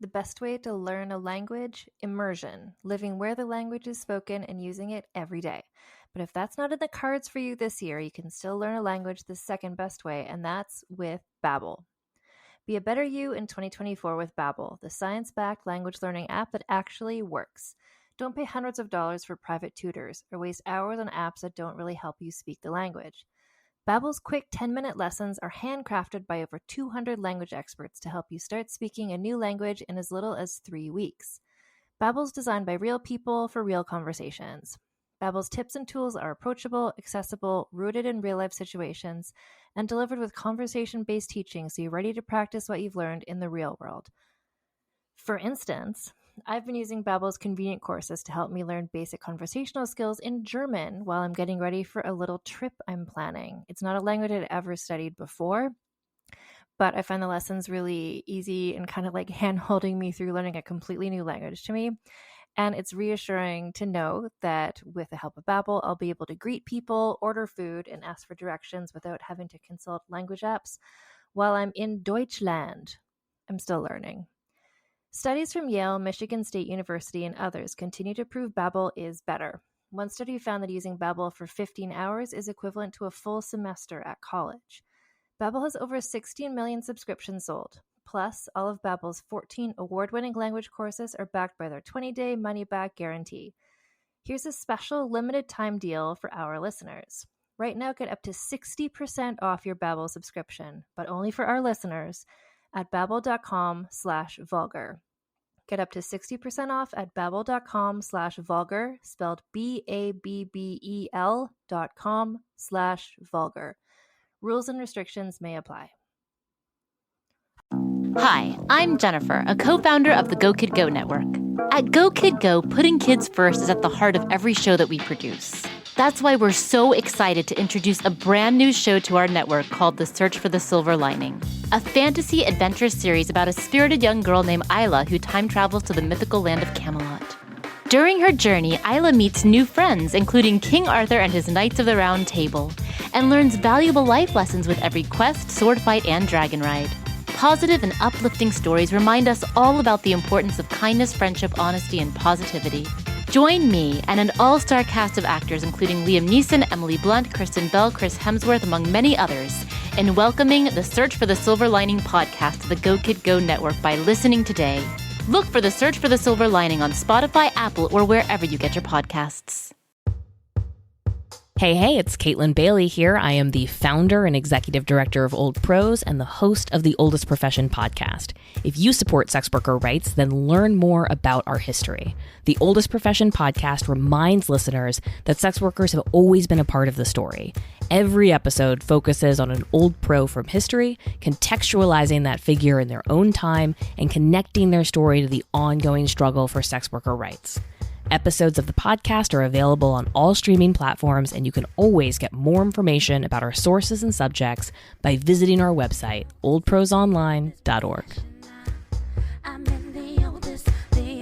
The best way to learn a language? Immersion, living where the language is spoken and using it every day. But if that's not in the cards for you this year, you can still learn a language the second best way, and that's with Babbel. Be a better you in 2024 with Babbel, the science-backed language learning app that actually works. Don't pay hundreds of dollars for private tutors or waste hours on apps that don't really help you speak the language. Babbel's quick 10-minute lessons are handcrafted by over 200 language experts to help you start speaking a new language in as little as 3 weeks. Babbel's designed by real people for real conversations. Babbel's tips and tools are approachable, accessible, rooted in real-life situations, and delivered with conversation-based teaching so you're ready to practice what you've learned in the real world. For instance, I've been using Babbel's convenient courses to help me learn basic conversational skills in German while I'm getting ready for a little trip I'm planning. It's not a language I'd ever studied before, but I find the lessons really easy and kind of like hand-holding me through learning a completely new language to me. And it's reassuring to know that with the help of Babbel, I'll be able to greet people, order food, and ask for directions without having to consult language apps while I'm in Deutschland. I'm still learning. Studies from Yale, Michigan State University, and others continue to prove Babbel is better. One study found that using Babbel for 15 hours is equivalent to a full semester at college. Babbel has over 16 million subscriptions sold. Plus, all of Babbel's 14 award-winning language courses are backed by their 20-day money-back guarantee. Here's a special limited-time deal for our listeners. Right now, get up to 60% off your Babbel subscription, but only for our listeners at babbel.com/vulgar. Get up to 60% off at babbel.com/vulgar, spelled BABBEL.com/vulgar. Rules and restrictions may apply. Hi, I'm Jennifer, a co-founder of the Go Kid Go network. At Go Kid Go, putting kids first is at the heart of every show that we produce. That's why we're so excited to introduce a brand new show to our network called The Search for the Silver Lining, a fantasy adventure series about a spirited young girl named Isla who time travels to the mythical land of Camelot. During her journey, Isla meets new friends, including King Arthur and his Knights of the Round Table, and learns valuable life lessons with every quest, sword fight, and dragon ride. Positive and uplifting stories remind us all about the importance of kindness, friendship, honesty, and positivity. Join me and an all-star cast of actors including Liam Neeson, Emily Blunt, Kristen Bell, Chris Hemsworth, among many others, in welcoming the Search for the Silver Lining podcast to the Go Kid Go network by listening today. Look for the Search for the Silver Lining on Spotify, Apple, or wherever you get your podcasts. Hey, it's Caitlin Bailey here. I am the founder and executive director of Old Pros and the host of the Oldest Profession podcast. If you support sex worker rights, then learn more about our history. The Oldest Profession podcast reminds listeners that sex workers have always been a part of the story. Every episode focuses on an old pro from history, contextualizing that figure in their own time and connecting their story to the ongoing struggle for sex worker rights. Episodes of the podcast are available on all streaming platforms, and you can always get more information about our sources and subjects by visiting our website, oldprosonline.org. I'm in the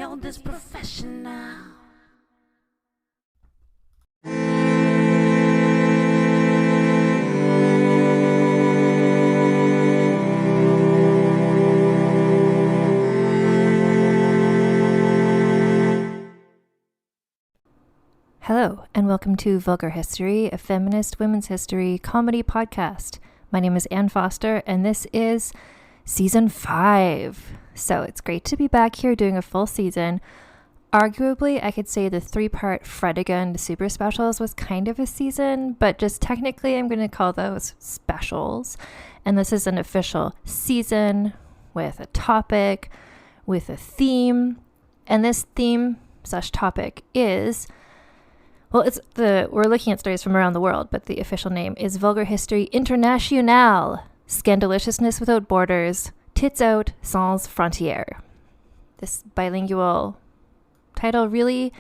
oldest profession now. Hello, and welcome to Vulgar History, a feminist women's history comedy podcast. My name is Anne Foster, and this is Season 5. So it's great to be back here doing a full season. Arguably, I could say the 3-part Fredegund Super Specials was kind of a season, but just technically I'm going to call those specials. And this is an official season with a topic, with a theme. And this theme/topic is... Well, we're looking at stories from around the world, but the official name is Vulgar History internationàle, Scandaliciousness without borders, tits out sans frontières. This bilingual title really,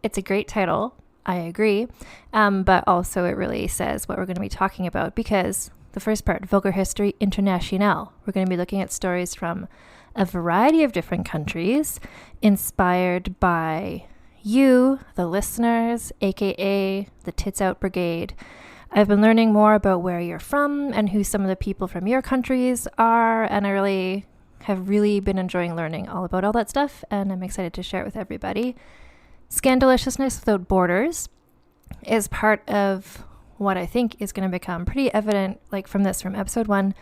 it's a great title, I agree, but also it really says what we're going to be talking about, because the first part, Vulgar History internationàle, we're going to be looking at stories from a variety of different countries, inspired by you, the listeners, aka the Tits Out Brigade. I've been learning more about where you're from and who some of the people from your countries are, and I really have really been enjoying learning all about all that stuff, and I'm excited to share it with everybody. Scandaliciousness Without Borders is part of what I think is going to become pretty evident, like from episode 1,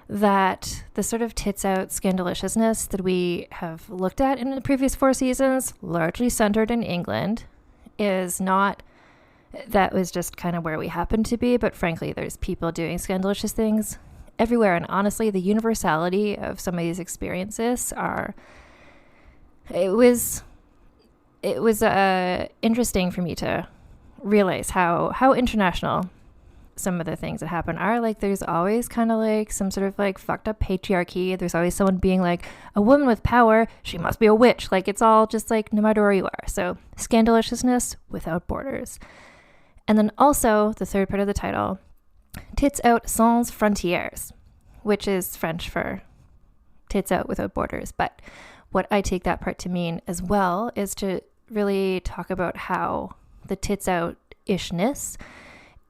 that the sort of tits out scandaliciousness that we have looked at in the previous 4 seasons, largely centered in England, is not, that was just kind of where we happen to be, but frankly, there's people doing scandalicious things everywhere. And honestly, the universality of some of these experiences it was interesting for me to realize how international some of the things that happen are. Like, there's always kind of like some sort of like fucked up patriarchy. There's always someone being like, a woman with power, she must be a witch. Like, it's all just like, no matter where you are. So scandaliciousness without borders. And then also the third part of the title, Tits Out Sans Frontières, which is French for tits out without borders. But what I take that part to mean as well is to really talk about how the tits out ishness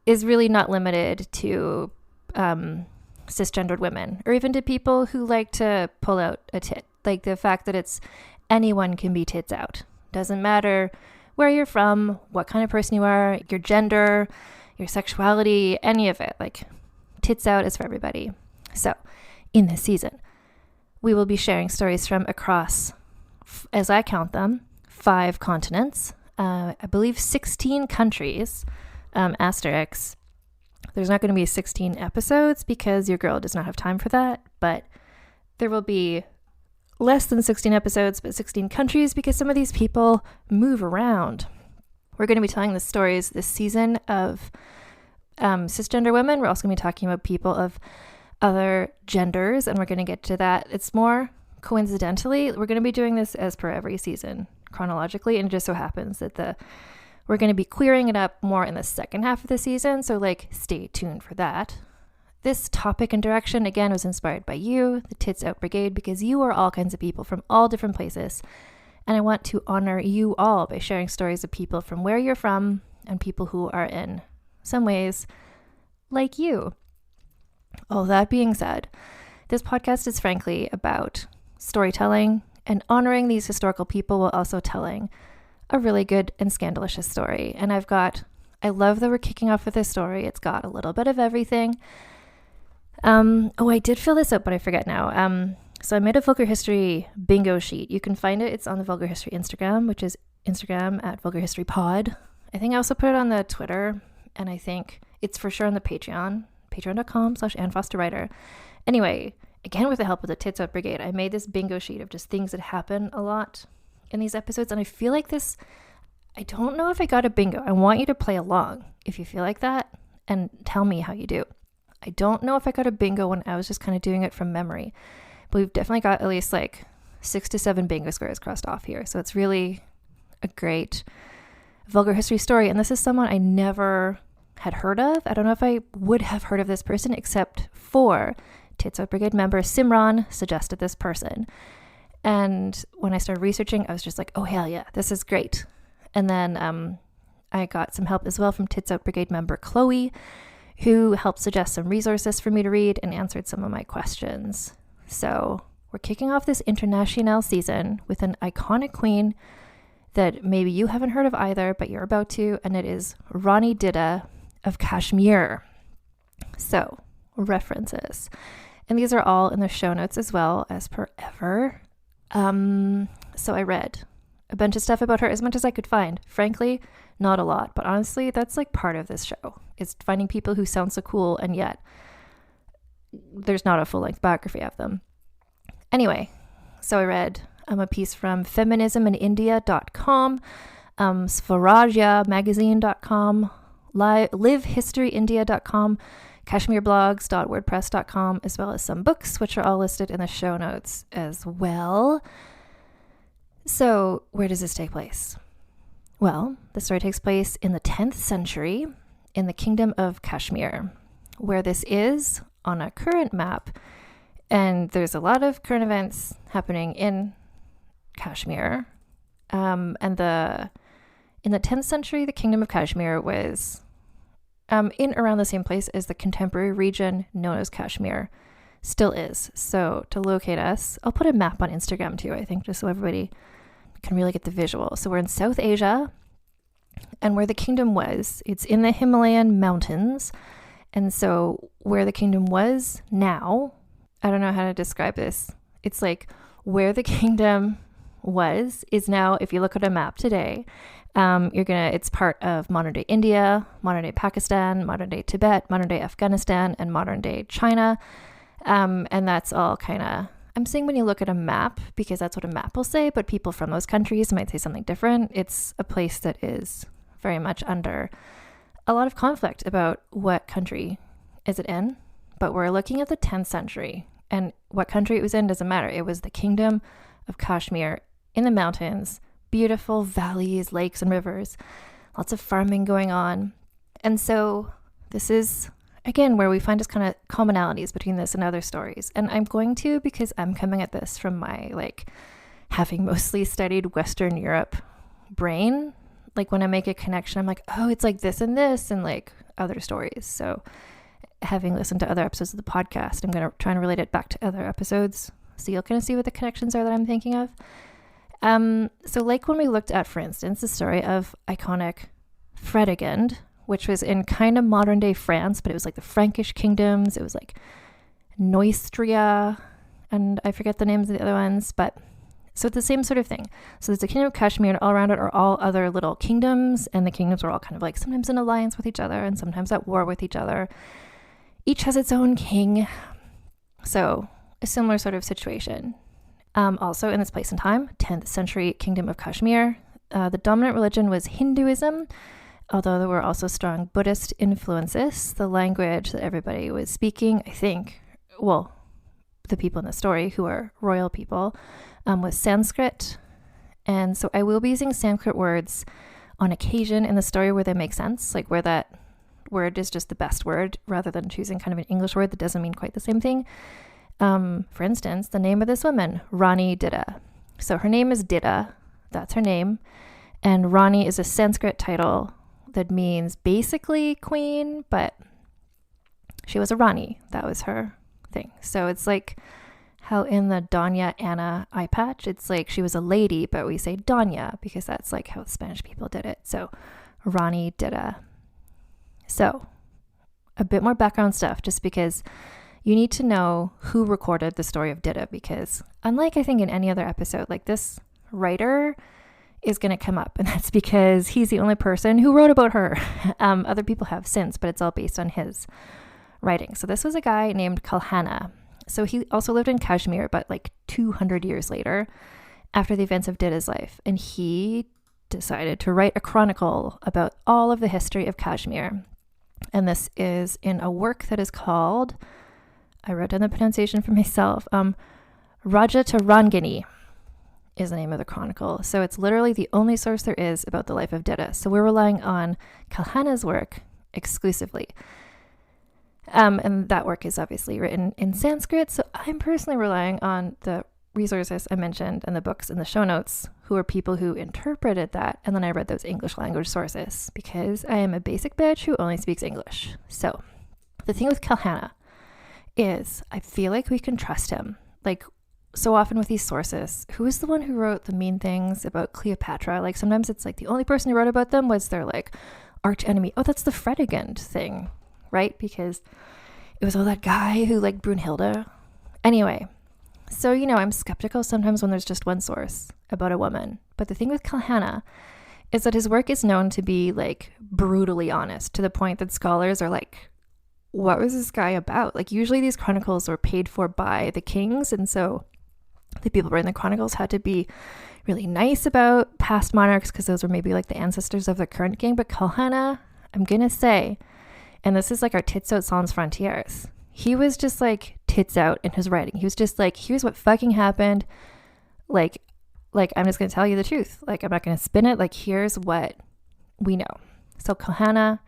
is really not limited to cisgendered women, or even to people who like to pull out a tit. Like, the fact that it's anyone can be tits out. Doesn't matter where you're from, what kind of person you are, your gender, your sexuality, any of it. Like, tits out is for everybody. So in this season, we will be sharing stories from across, as I count them, 5 continents, I believe 16 countries, asterisk. There's not going to be 16 episodes because your girl does not have time for that, but there will be less than 16 episodes, but 16 countries, because some of these people move around. We're going to be telling the stories this season of cisgender women. We're also going to be talking about people of other genders, and we're going to get to that. It's more coincidentally, we're going to be doing this as per every season chronologically, and it just so happens that we're going to be clearing it up more in the second half of the season, so like stay tuned for that. This topic and direction, again, was inspired by you, the Tits Out Brigade, because you are all kinds of people from all different places, and I want to honor you all by sharing stories of people from where you're from and people who are in some ways like you. All that being said, this podcast is frankly about storytelling and honoring these historical people while also telling a really good and scandalicious story. And I love that we're kicking off with this story. It's got a little bit of everything. I did fill this out, but I forget now. So I made a Vulgar History bingo sheet. You can find it. It's on the Vulgar History Instagram, which is Instagram at Vulgar History Pod. I think I also put it on the Twitter, and I think it's for sure on the Patreon, patreon.com/AnnFosterWriter. Anyway, again, with the help of the Tits Out Brigade, I made this bingo sheet of just things that happen a lot in these episodes. And I feel like I don't know if I got a bingo. I want you to play along if you feel like that and tell me how you do. I don't know if I got a bingo when I was just kind of doing it from memory, but we've definitely got at least like 6 to 7 bingo squares crossed off here. So it's really a great Vulgar History story. And this is someone I never had heard of. I don't know if I would have heard of this person except for Tits Out Brigade member Simran suggested this person. And when I started researching, I was just like, oh, hell yeah, this is great. And then I got some help as well from Tits Out Brigade member Chloe, who helped suggest some resources for me to read and answered some of my questions. So we're kicking off this internationàle season with an iconic queen that maybe you haven't heard of either, but you're about to, and it is Rani Didda of Kashmir. So references. And these are all in the show notes as well, as per ever. So I read a bunch of stuff about her, as much as I could find. Frankly, not a lot, but honestly, that's like part of this show, is finding people who sound so cool, and yet there's not a full-length biography of them. Anyway, so I read a piece from feminismindia.com, swarajyamagazine.com, livehistoryindia.com, kashmirblogs.wordpress.com, as well as some books, which are all listed in the show notes as well. So where does this take place? Well, the story takes place in the 10th century in the kingdom of Kashmir, where this is on a current map. And there's a lot of current events happening in Kashmir. In the 10th century, the kingdom of Kashmir was in around the same place as the contemporary region known as Kashmir. still is. So to locate us, I'll put a map on Instagram too, I think, just so everybody can really get the visual. So we're in South Asia, and where the kingdom was, it's in the Himalayan mountains. And so where the kingdom was now, I don't know how to describe this. It's like where the kingdom was is now, if you look at a map today, it's part of modern day India, modern day Pakistan, modern day Tibet, modern day Afghanistan, and modern day China. And that's all kind of, I'm saying when you look at a map, because that's what a map will say, but people from those countries might say something different. It's a place that is very much under a lot of conflict about what country is it in. But we're looking at the 10th century, and what country it was in doesn't matter. It was the kingdom of Kashmir in the mountains, beautiful valleys, lakes, and rivers, lots of farming going on. And so this is, again, where we find just kind of commonalities between this and other stories. And I'm going to, because I'm coming at this from my, like, having mostly studied Western Europe brain. Like, when I make a connection, I'm like, oh, it's like this, and like other stories. So having listened to other episodes of the podcast, I'm going to try and relate it back to other episodes. So you'll kind of see what the connections are that I'm thinking of. So like when we looked at, for instance, the story of iconic Fredegund, which was in kind of modern day France, but it was like the Frankish kingdoms. It was like Neustria, and I forget the names of the other ones, but so it's the same sort of thing. So there's the kingdom of Kashmir, and all around it are all other little kingdoms, and the kingdoms are all kind of like sometimes in alliance with each other and sometimes at war with each other. Each has its own king. So a similar sort of situation. Also in this place and time, 10th century kingdom of Kashmir. The dominant religion was Hinduism, although there were also strong Buddhist influences. The language that everybody was speaking, I think, well, the people in the story who are royal people, was Sanskrit. And so I will be using Sanskrit words on occasion in the story where they make sense, like where that word is just the best word rather than choosing kind of an English word that doesn't mean quite the same thing. For instance, the name of this woman, Rani Didda. So her name is Didda, that's her name. And Rani is a Sanskrit title that means basically queen, but she was a Rani. That was her thing. So it's like how in the Doña Ana eye patch, it's like she was a lady, but we say Doña because that's like how Spanish people did it. So Rani Didda. So a bit more background stuff, just because you need to know who recorded the story of Didda, because unlike I think in any other episode, like this writer is going to come up, and that's because he's the only person who wrote about her. Other people have since, but it's all based on his writing. So this was a guy named Kalhana. So he also lived in Kashmir, but like 200 years later, after the events of Didda's life, and he decided to write a chronicle about all of the history of Kashmir. And this is in a work that is called, I wrote down the pronunciation for myself, Rajatarangini is the name of the chronicle. So it's literally the only source there is about the life of Didda. So we're relying on Kalhana's work exclusively. And that work is obviously written in Sanskrit. So I'm personally relying on the resources I mentioned and the books in the show notes, who are people who interpreted that. And then I read those English language sources because I am a basic bitch who only speaks English. So the thing with Kalhana is I feel like we can trust him. Like so often with these sources, who is the one who wrote the mean things about Cleopatra? Like sometimes it's like the only person who wrote about them was their like arch enemy. Oh, that's the Fredegund thing, right? Because it was all that guy who like Brunhilde. Anyway, so I'm skeptical sometimes when there's just one source about a woman. But the thing with Kalhana is that his work is known to be like brutally honest, to the point that scholars are like, what was this guy about? Like usually these chronicles were paid for by the kings, and so the people writing the chronicles had to be really nice about past monarchs because those were maybe like the ancestors of the current king. But Kalhana, I'm gonna say, and this is like our tits out sans frontières, he was just like tits out in his writing. He was just like, here's what fucking happened. Like I'm just gonna tell you the truth. Like I'm not gonna spin it. Like here's what we know. So Kalhana,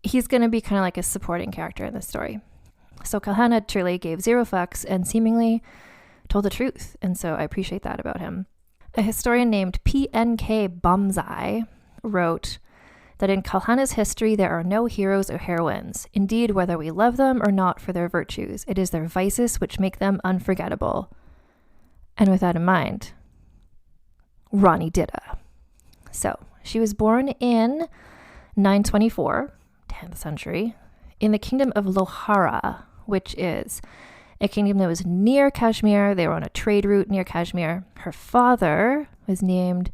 he's gonna be kind of like a supporting character in this story. So Kalhana truly gave zero fucks and seemingly told the truth. And so I appreciate that about him. A historian named P.N.K. Bomzai wrote, that in Kalhana's history there are no heroes or heroines. Indeed, whether we love them or not for their virtues, it is their vices which make them unforgettable. And with that in mind, Rani Didda. So, she was born in 924, 10th century, in the kingdom of Lohara, which is a kingdom that was near Kashmir. They were on a trade route near Kashmir. Her father was named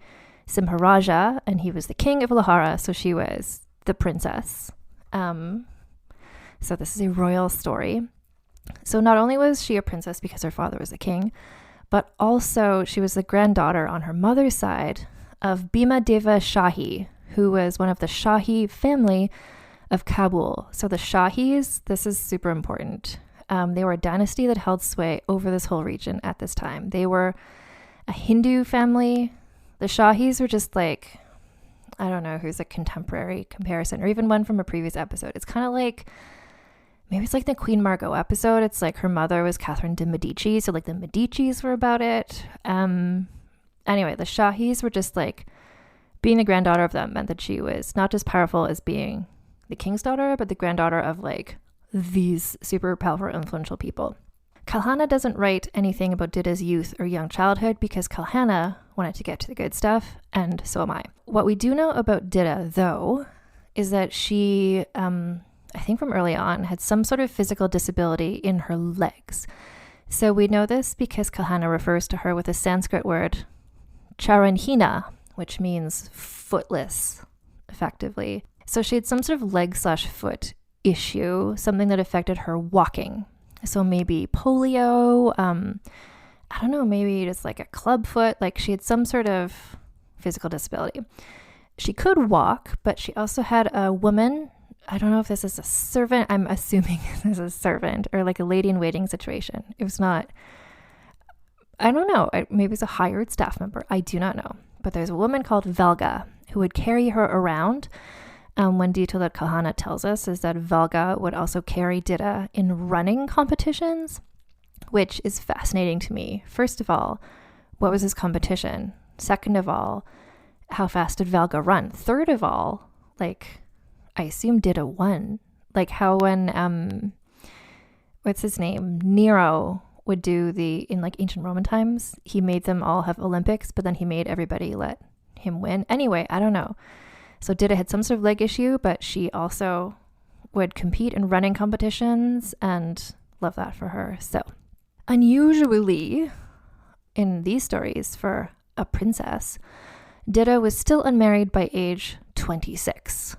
Simharaja, and he was the king of Lohara, so she was the princess. So this is a royal story. So not only was she a princess because her father was a king, but also she was the granddaughter on her mother's side of Bhima Deva Shahi, who was one of the Shahi family of Kabul. So the Shahis, this is super important. They were a dynasty that held sway over this whole region at this time. They were a Hindu family. The Shahis were just like, I don't know who's a contemporary comparison or even one from a previous episode. It's kind of like, maybe it's like the Queen Margot episode. It's like her mother was Catherine de Medici. So like the Medicis were about it. Anyway, the Shahis were just like, being the granddaughter of them meant that she was not just powerful as being the king's daughter, but the granddaughter of like these super powerful, influential people. Kalhana doesn't write anything about Didda's youth or young childhood because Kalhana wanted to get to the good stuff, and so am I. What we do know about Didda, though, is that she, I think from early on, had some sort of physical disability in her legs. So we know this because Kalhana refers to her with a Sanskrit word, charanhina, which means footless, effectively. So she had some sort of leg/foot issue, something that affected her walking. So maybe polio, I don't know, maybe just like a club foot. Like she had some sort of physical disability. She could walk, but she also had a woman, I don't know if this is a servant, I'm assuming this is a servant or like a lady in waiting situation. It was not, I don't know, maybe it's a hired staff member. I do not know. But there's a woman called Velga who would carry her around. One detail that Kalhana tells us is that Velga would also carry Didda in running competitions, which is fascinating to me. First of all, what was his competition? Second of all, how fast did Velga run? Third of all, like, I assume Didda won. Like how when, what's his name? Nero would do in like ancient Roman times, he made them all have Olympics, but then he made everybody let him win. Anyway, I don't know. So Didda had some sort of leg issue, but she also would compete in running competitions, and love that for her. So unusually in these stories for a princess, Didda was still unmarried by age 26.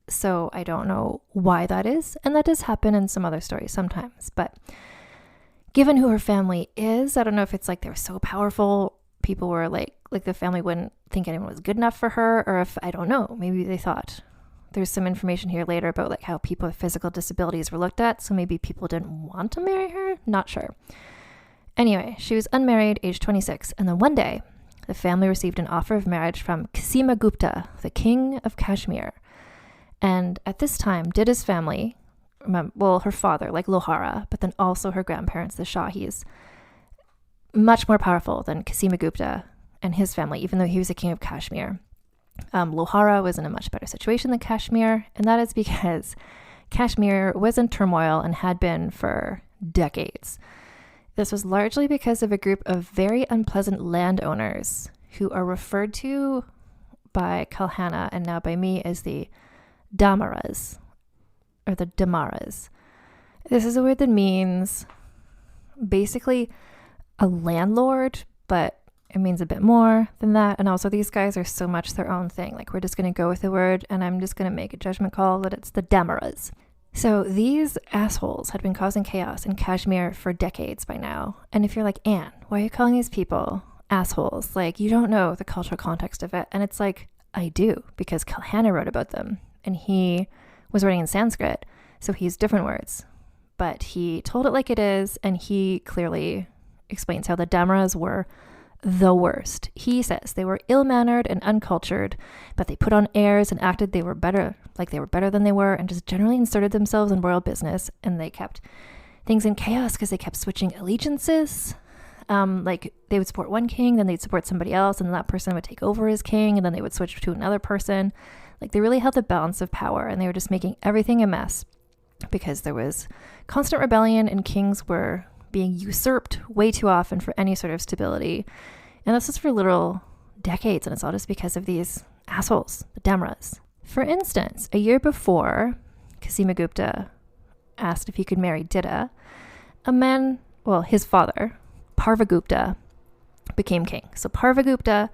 So I don't know why that is. And that does happen in some other stories sometimes. But given who her family is, I don't know if it's like they were so powerful, people were like the family wouldn't think anyone was good enough for her, or if, I don't know, maybe they thought. There's some information here later about like how people with physical disabilities were looked at, so maybe people didn't want to marry her, not sure. Anyway, she was unmarried, age 26, and then one day, the family received an offer of marriage from Kasimagupta, the king of Kashmir. And at this time, Didda's family, well, her father, like Lohara, but then also her grandparents, the Shahis, much more powerful than Kasimagupta and his family, even though he was the king of Kashmir. Lohara was in a much better situation than Kashmir, and that is because Kashmir was in turmoil and had been for decades. This was largely because of a group of very unpleasant landowners who are referred to by Kalhana and now by me as the Damaras, or the Damaras. This is a word that means basically a landlord, but it means a bit more than that. And also these guys are so much their own thing. Like we're just going to go with the word, and I'm just going to make a judgment call that it's the Damaras. So these assholes had been causing chaos in Kashmir for decades by now. And if you're like, Anne, why are you calling these people assholes? Like, you don't know the cultural context of it. And it's like, I do, because Kalhana wrote about them, and he was writing in Sanskrit, so he used different words. But he told it like it is, and he clearly explains how the Damaras were the worst. He says they were ill-mannered and uncultured, but they put on airs and acted they were better, like they were better than they were, and just generally inserted themselves in royal business, and they kept things in chaos because they kept switching allegiances. Like they would support one king, then they'd support somebody else, and that person would take over as king, and then they would switch to another person. Like, they really held the balance of power, and they were just making everything a mess because there was constant rebellion and kings were being usurped way too often for any sort of stability. And this was for literal decades, and it's all just because of these assholes, the Demras. For instance, a year before Kasimagupta asked if he could marry Didda, his father, Parvagupta, became king. So Parvagupta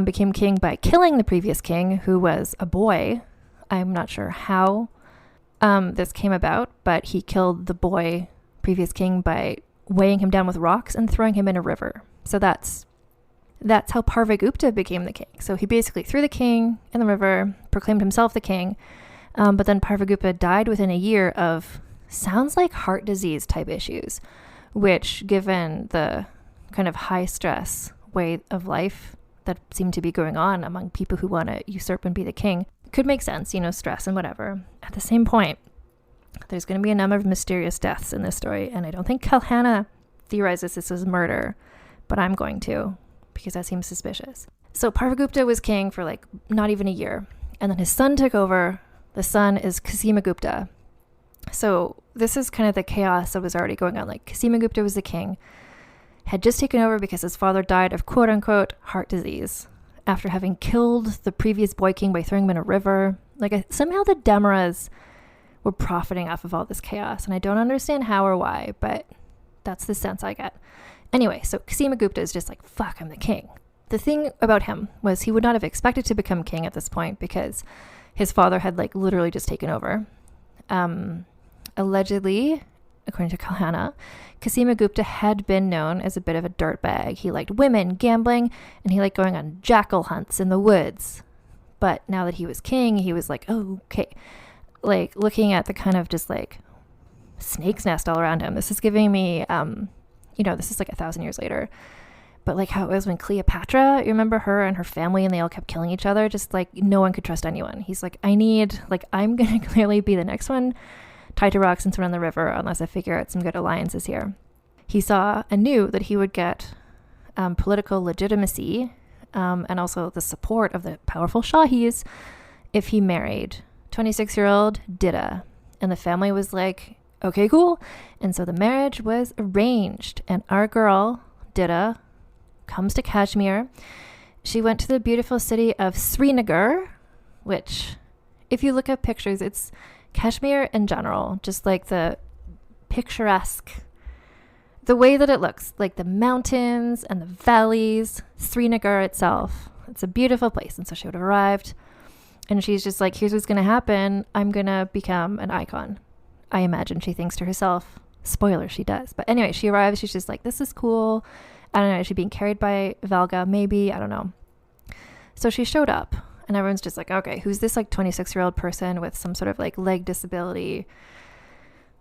became king by killing the previous king, who was a boy. I'm not sure how this came about, but he killed the previous king by weighing him down with rocks and throwing him in a river. So that's how Parvagupta became the king. So he basically threw the king in the river, proclaimed himself the king, but then Parvagupta died within a year of, sounds like heart disease type issues, which, given the kind of high stress way of life that seemed to be going on among people who want to usurp and be the king, could make sense, stress and whatever. At the same point, there's going to be a number of mysterious deaths in this story, and I don't think Kalhana theorizes this as murder, but I'm going to, because that seems suspicious. So Parvagupta was king for like not even a year, and then his son took over. The son is Kasimagupta. So this is kind of the chaos that was already going on. Like, Kasimagupta was the king, had just taken over because his father died of quote-unquote heart disease after having killed the previous boy king by throwing him in a river. Like, somehow the Demras were profiting off of all this chaos, and I don't understand how or why, but that's the sense I get. Anyway, so Kasimagupta is just like, fuck, I'm the king. The thing about him was he would not have expected to become king at this point because his father had like literally just taken over. Allegedly, according to Kalhana, Kasimagupta had been known as a bit of a dirtbag. He liked women, gambling, and he liked going on jackal hunts in the woods. But now that he was king, he was like, oh, okay. Like, looking at the kind of just like snake's nest all around him. This is giving me, this is like 1,000 years later. But like how it was when Cleopatra, you remember her and her family, and they all kept killing each other. Just like no one could trust anyone. He's like, I'm going to clearly be the next one tied to rocks and thrown in the river unless I figure out some good alliances here. He saw and knew that he would get political legitimacy and also the support of the powerful Shahis if he married 26-year-old Didda. And the family was like, okay, cool. And so the marriage was arranged. And our girl, Didda, comes to Kashmir. She went to the beautiful city of Srinagar, which, if you look at pictures, it's Kashmir in general, just like the picturesque, the way that it looks, like the mountains and the valleys, Srinagar itself. It's a beautiful place. And so she would have arrived, and she's just like, here's what's going to happen. I'm going to become an icon. I imagine she thinks to herself. Spoiler, she does. But anyway, she arrives. She's just like, this is cool. I don't know. Is she being carried by Valga? Maybe. I don't know. So she showed up, and everyone's just like, okay, who's this like 26-year-old person with some sort of like leg disability?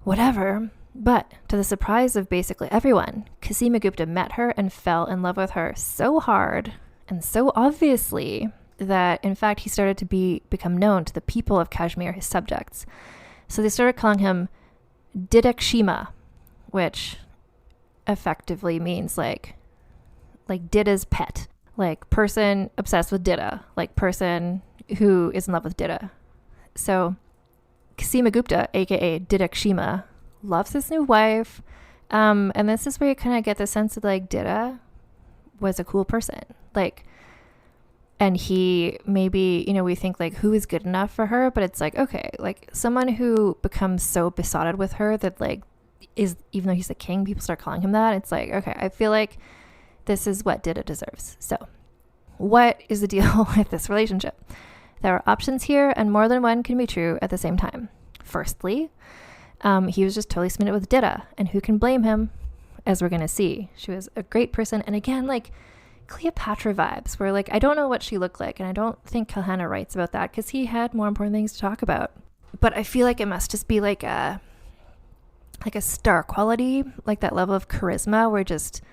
Whatever. But to the surprise of basically everyone, Kasimagupta met her and fell in love with her so hard and so obviously that, in fact, he started to become known to the people of Kashmir, his subjects. So they started calling him Didakshima, which effectively means like Didda's pet, like person obsessed with Didda, like person who is in love with Didda. So Kasimagupta, aka Didakshima, loves his new wife, and this is where you kind of get the sense that like Didda was a cool person, like. And he maybe, we think like, who is good enough for her? But it's like, okay, like someone who becomes so besotted with her that like is, even though he's the king, people start calling him that. It's like, okay, I feel like this is what Didda deserves. So what is the deal with this relationship? There are options here, and more than one can be true at the same time. Firstly, he was just totally smitten with Didda, and who can blame him? As we're going to see, she was a great person. And again, like, Cleopatra vibes where like, I don't know what she looked like, and I don't think Kalhana writes about that because he had more important things to talk about. But I feel like it must just be like a star quality, like that level of charisma where just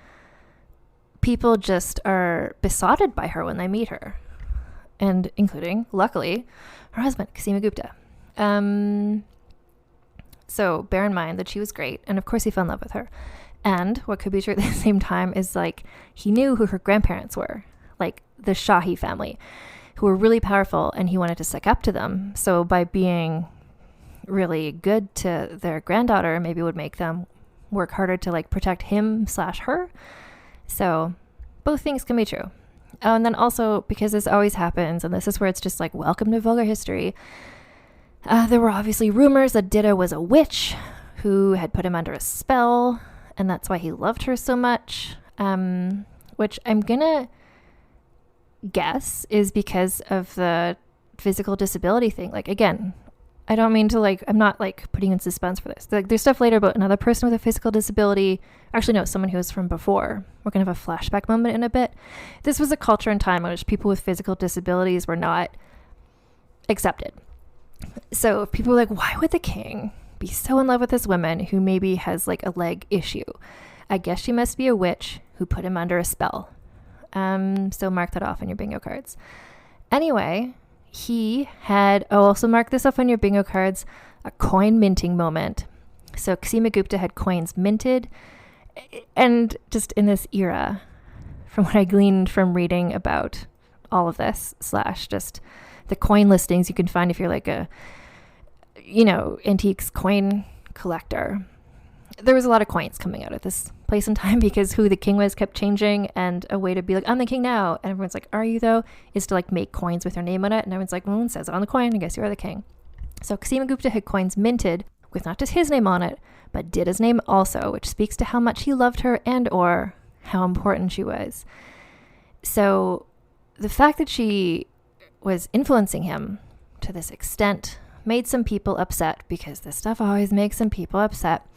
people just are besotted by her when they meet her, and including, luckily, her husband Kasimagupta. So bear in mind that she was great, and of course he fell in love with her. And what could be true at the same time is like he knew who her grandparents were, like the Shahi family, who who were really powerful, and he wanted to suck up to them. So by being really good to their granddaughter, maybe would make them work harder to like protect him/her. So both things can be true. Oh, and then also, because this always happens, and this is where it's just like, welcome to Vulgar History, there were obviously rumors that Didda was a witch who had put him under a spell, and that's why he loved her so much, which I'm gonna guess is because of the physical disability thing. Like, again, I don't mean to like, I'm not like putting in suspense for this. Like, there's stuff later about another person with a physical disability. Actually, no, someone who was from before. We're going to have a flashback moment in a bit. This was a culture and time in which people with physical disabilities were not accepted. So if people were like, why would the king be so in love with this woman who maybe has like a leg issue? I guess she must be a witch who put him under a spell. So mark that off on your bingo cards. Anyway, he had, also mark this off on your bingo cards, a coin minting moment. So Kasimagupta had coins minted, and just in this era, from what I gleaned from reading about all of this, / just the coin listings you can find if you're like a, antiques coin collector. There was a lot of coins coming out of this place and time because who the king was kept changing, and a way to be like, I'm the king now, and everyone's like, are you though, is to like make coins with your name on it, and everyone's like, well, it says it on the coin, I guess you are the king. So Kasimagupta had coins minted with not just his name on it, but Didda's name also, which speaks to how much he loved her and or how important she was. So the fact that she was influencing him to this extent made some people upset, because this stuff always makes some people upset.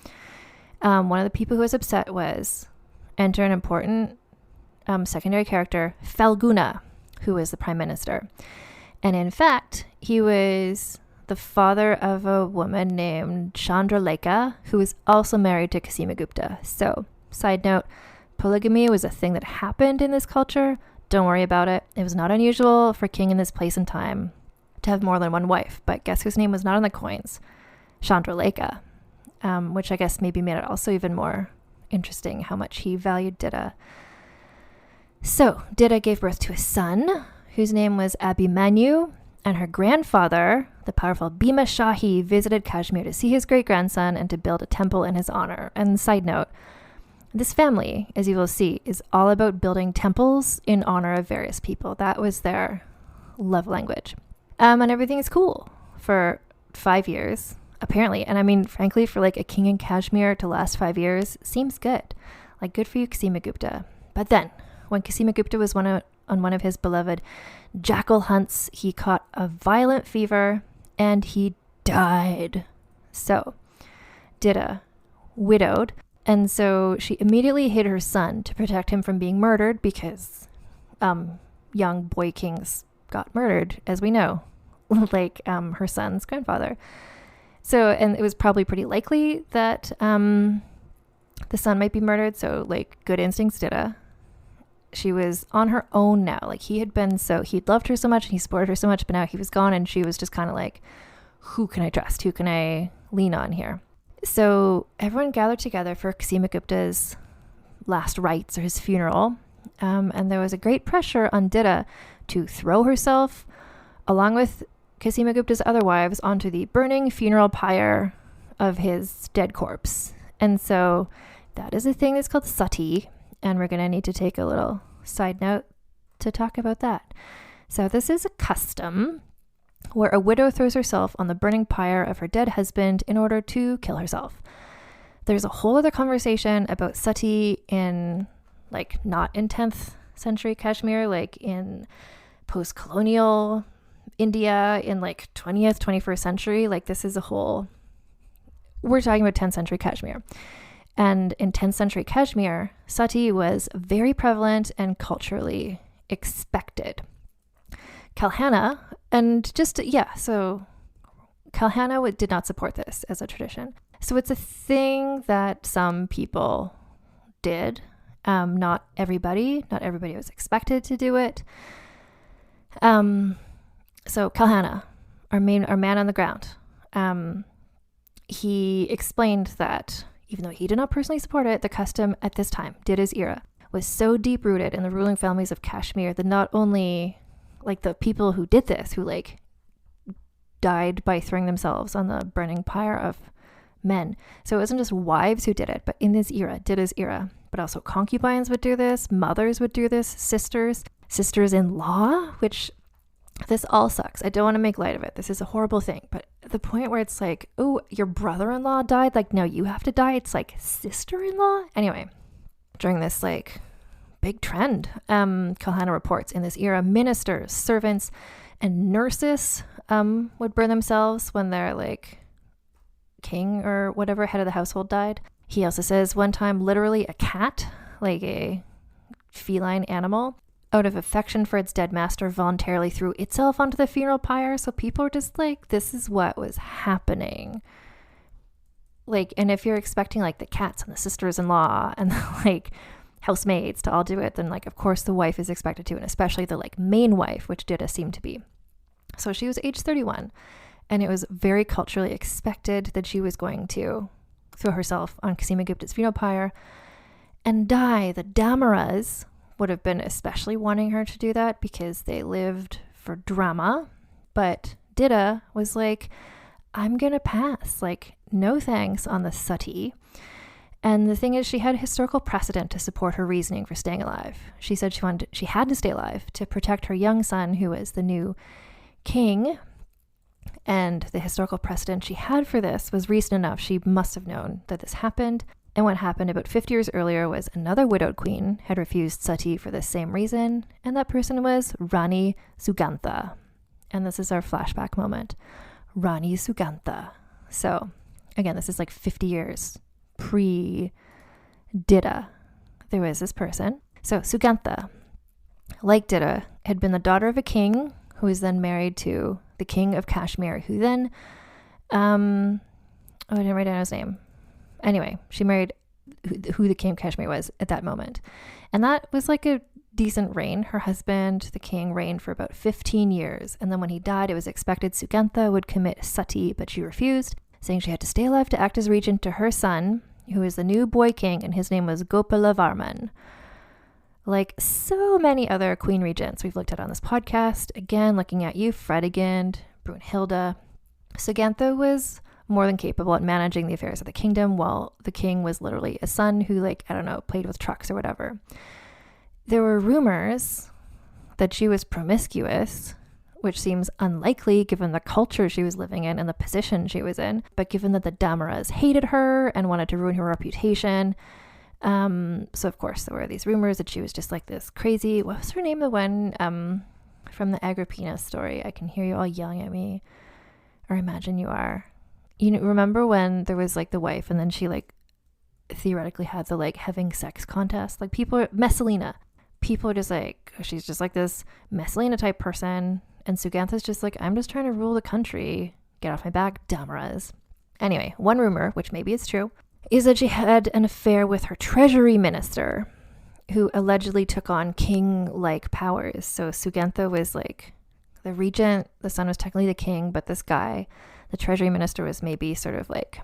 One of the people who was upset was, enter an important secondary character, Falguna, who was the prime minister. And in fact, he was the father of a woman named Chandralekha, who was also married to Kasimagupta. So, side note, polygamy was a thing that happened in this culture. Don't worry about it. It was not unusual for a king in this place and time to have more than one wife. But guess whose name was not on the coins? Chandralekha. Which I guess maybe made it also even more interesting how much he valued Didda. So, Didda gave birth to a son whose name was Abhimanyu, and her grandfather, the powerful Bhima Shahi, visited Kashmir to see his great-grandson and to build a temple in his honor. And side note, this family, as you will see, is all about building temples in honor of various people. That was their love language. And everything is cool for 5 years. Apparently. And I mean, frankly, for like a king in Kashmir to last 5 years seems good. Like, good for you, Kasimagupta. But then, when Kasimagupta was on one of his beloved jackal hunts, he caught a violent fever and he died. So, Didda, widowed, and so she immediately hid her son to protect him from being murdered, because young boy kings got murdered, as we know, like her son's grandfather. So, and it was probably pretty likely that the son might be murdered. So, like, good instincts, Didda. She was on her own now. Like, he'd loved her so much and he supported her so much, but now he was gone, and she was just kind of like, who can I trust? Who can I lean on here? So everyone gathered together for Kasimagupta's last rites, or his funeral. And there was a great pressure on Didda to throw herself, along with Kasimagupta's other wives, onto the burning funeral pyre of his dead corpse. And so that is a thing that's called sati, and we're going to need to take a little side note to talk about that. So this is a custom where a widow throws herself on the burning pyre of her dead husband in order to kill herself. There's a whole other conversation about sati in, like, not in 10th century Kashmir, like in post-colonial India in like 20th, 21st century. Like, this is a whole, we're talking about 10th century Kashmir. And in 10th century Kashmir, sati was very prevalent and culturally expected. Kalhana, and just, so Kalhana did not support this as a tradition. So it's a thing that some people did. Not everybody was expected to do it. So Kalhana, our man on the ground, he explained that even though he did not personally support it, the custom at this time, Didda's era, was so deep-rooted in the ruling families of Kashmir that not only like the people who did this, who like died by throwing themselves on the burning pyre of men. So it wasn't just wives who did it, but in this era, Didda's era, but also concubines would do this, mothers would do this, sisters-in-law, which this all sucks. I don't want to make light of it. This is a horrible thing, but the point where it's like, oh, your brother-in-law died, like now you have to die. It's like sister-in-law. Anyway, during this like big trend, Kalhana reports in this era, ministers, servants, and nurses would burn themselves when their like king or whatever head of the household died. He also says one time literally a cat, like a feline animal, out of affection for its dead master, voluntarily threw itself onto the funeral pyre. So people were just like, this is what was happening. Like, and if you're expecting like the cats and the sisters-in-law and the, like housemaids to all do it, then like of course the wife is expected to, and especially the like main wife, which Didda seemed to be. So she was age 31, and it was very culturally expected that she was going to throw herself on Kasima Gupta's funeral pyre and die. The Damaras would have been especially wanting her to do that because they lived for drama, but Didda was like, I'm gonna pass, like no thanks on the sati. And the thing is, she had historical precedent to support her reasoning for staying alive. She said she had to stay alive to protect her young son, who was the new king. And the historical precedent she had for this was recent enough. She must have known that this happened. And what happened about 50 years earlier was another widowed queen had refused sati for the same reason. And that person was Rani Sugantha. And this is our flashback moment. Rani Sugantha. So again, this is like 50 years pre-Didda. There was this person. So Sugantha, like Didda, had been the daughter of a king who was then married to the king of Kashmir, who then, I didn't write down his name. Anyway, she married who the king of Kashmir was at that moment. And that was like a decent reign. Her husband, the king, reigned for about 15 years. And then when he died, it was expected Sugantha would commit sati, but she refused, saying she had to stay alive to act as regent to her son, who was the new boy king, and his name was Gopalavarman. Like so many other queen regents we've looked at on this podcast, again, looking at you, Fredegund, Brunhilde, Sugantha was more than capable at managing the affairs of the kingdom, while the king was literally a son who, like, I don't know, played with trucks or whatever. There were rumors that she was promiscuous, which seems unlikely given the culture she was living in and the position she was in. But given that the Damaras hated her and wanted to ruin her reputation, so of course there were these rumors that she was just like this crazy, what was her name, the one from the Agrippina story? I can hear you all yelling at me, or imagine you are. You know, remember when there was like the wife and then she like theoretically had the like having sex contest? Like Messalina. People are just like, she's just like this Messalina type person, and Sugantha's just like, I'm just trying to rule the country, get off my back, Damaras. Anyway, one rumor, which maybe is true, is that she had an affair with her treasury minister, who allegedly took on king-like powers. So Sugantha was like the regent, the son was technically the king, but this guy, the treasury minister, was maybe sort of like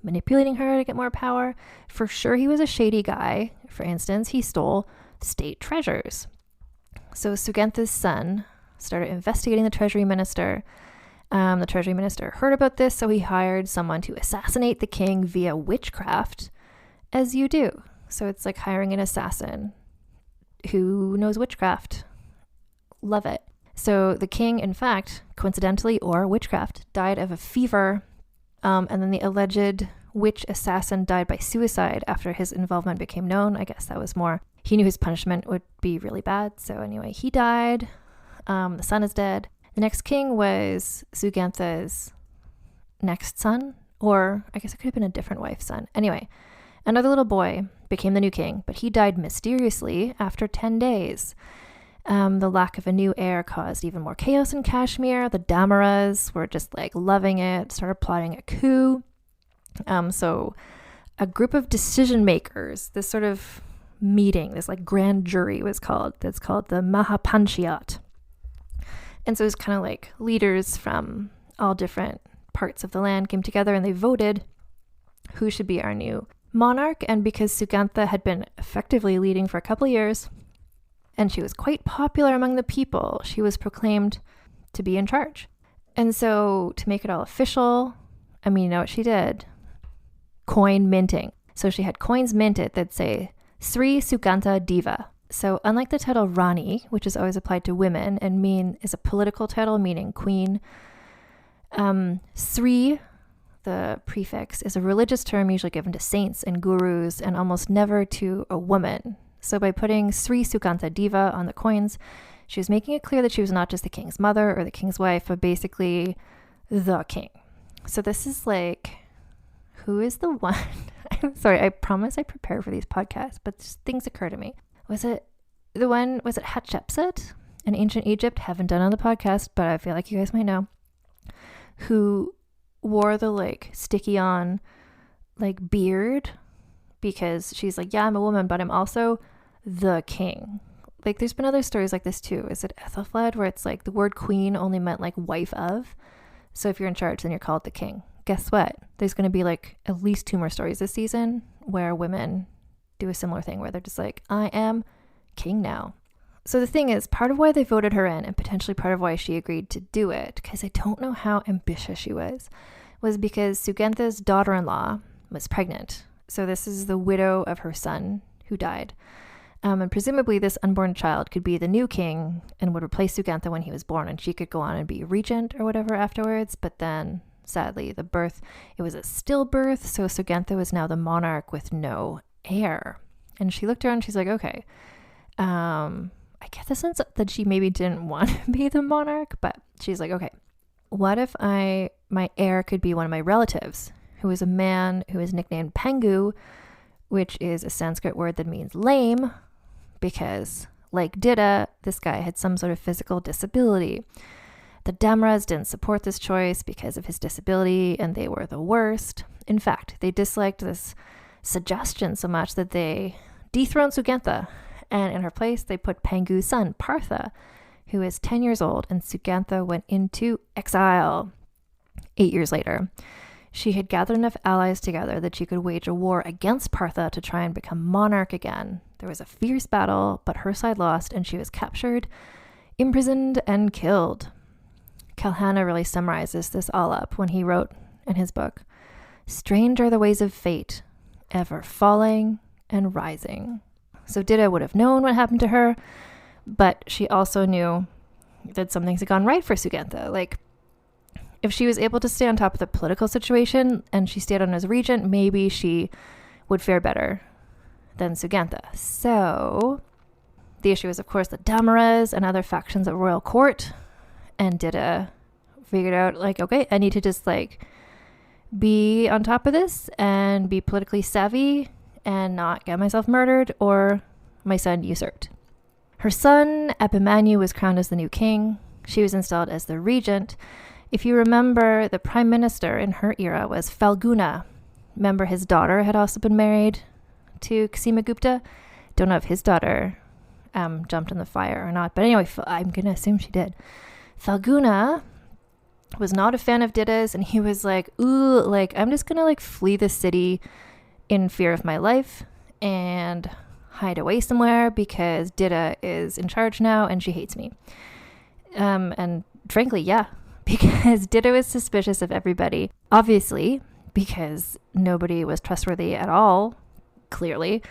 manipulating her to get more power. For sure, he was a shady guy. For instance, he stole state treasures. So Sugantha's son started investigating the treasury minister. The treasury minister heard about this, so he hired someone to assassinate the king via witchcraft, as you do. So it's like hiring an assassin who knows witchcraft. Love it. So the king, in fact, coincidentally or witchcraft, died of a fever, and then the alleged witch assassin died by suicide after his involvement became known. I guess that was more, he knew his punishment would be really bad. So anyway, he died. The son is dead. The next king was Sugantha's next son, or I guess it could have been a different wife's son. Anyway, another little boy became the new king, but he died mysteriously after 10 days. The lack of a new heir caused even more chaos in Kashmir. The Damaras were just like loving it, started plotting a coup. So a group of decision makers, this sort of meeting, this like grand jury was called, that's called the Mahapanchayat. And so it's kind of like leaders from all different parts of the land came together and they voted who should be our new monarch. And because Sugantha had been effectively leading for a couple of years and she was quite popular among the people. She was proclaimed to be in charge. And so to make it all official, I mean, you know what she did? Coin minting. So she had coins minted that say Sri Sukanta Diva. So unlike the title Rani, which is always applied to women and is a political title meaning queen, Sri, the prefix, is a religious term usually given to saints and gurus and almost never to a woman. So by putting Sri Sukanta Diva on the coins, she was making it clear that she was not just the king's mother or the king's wife, but basically the king. So this is like, who is the one? I'm sorry, I promise I prepare for these podcasts, but just things occur to me. Was it Hatshepsut in ancient Egypt? Haven't done on the podcast, but I feel like you guys might know. Who wore the like sticky on like beard because she's like, yeah, I'm a woman, but I'm also the king. Like there's been other stories like this too. Is it Ethelflaed where it's like the word queen only meant like wife of? So if you're in charge, then you're called the king. Guess what? There's going to be like at least 2 more stories this season where women do a similar thing where they're just like, I am king now. So the thing is, part of why they voted her in and potentially part of why she agreed to do it, because I don't know how ambitious she was because Sugentha's daughter-in-law was pregnant. So this is the widow of her son who died. And presumably this unborn child could be the new king and would replace Sugentha when he was born, and she could go on and be regent or whatever afterwards. But then sadly, it was a stillbirth. So Sugentha was now the monarch with no heir. And she looked around and she's like, okay, I get the sense that she maybe didn't want to be the monarch, but she's like, okay, what if my heir could be one of my relatives who is a man who is nicknamed Pengu, which is a Sanskrit word that means lame, because like Didda, this guy had some sort of physical disability. The Damras didn't support this choice because of his disability, and they were the worst. In fact, they disliked this suggestion so much that they dethroned Sugentha, and in her place, they put Pengu's son, Partha, who is 10 years old, and Sugentha went into exile. 8 years later, she had gathered enough allies together that she could wage a war against Partha to try and become monarch again. There was a fierce battle, but her side lost, and she was captured, imprisoned, and killed. Kalhana really summarizes this all up when he wrote in his book, "Strange are the ways of fate, ever falling and rising." So Didda would have known what happened to her, but she also knew that some things had gone right for Sugentha. Like, if she was able to stay on top of the political situation and she stayed on as regent, maybe she would fare better than Sugentha. So the issue is, of course, the Damaras and other factions at royal court. And Didda figured out, like, okay, I need to just, like, be on top of this and be politically savvy and not get myself murdered or my son usurped. Her son, Epimanyu, was crowned as the new king. She was installed as the regent. If you remember, the prime minister in her era was Falguna. Remember, his daughter had also been married to Kasimagupta. Don't know if his daughter jumped in the fire or not. But anyway, I'm going to assume she did. Falguna was not a fan of Didda's, and he was like, ooh, like, I'm just going to, like, flee the city in fear of my life and hide away somewhere because Didda is in charge now and she hates me. And frankly, yeah, because Didda was suspicious of everybody, obviously, because nobody was trustworthy at all, clearly.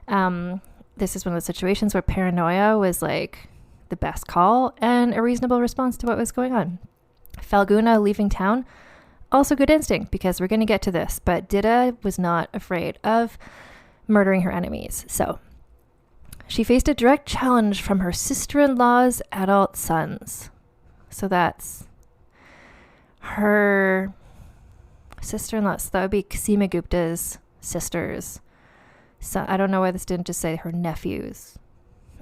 This is one of the situations where paranoia was like the best call and a reasonable response to what was going on. Falguna leaving town, also good instinct, because we're going to get to this, but Didda was not afraid of murdering her enemies. So she faced a direct challenge from her sister-in-law's adult sons. So that's her sister-in-law. So that would be Kasimagupta's sisters. So I don't know why this didn't just say her nephews.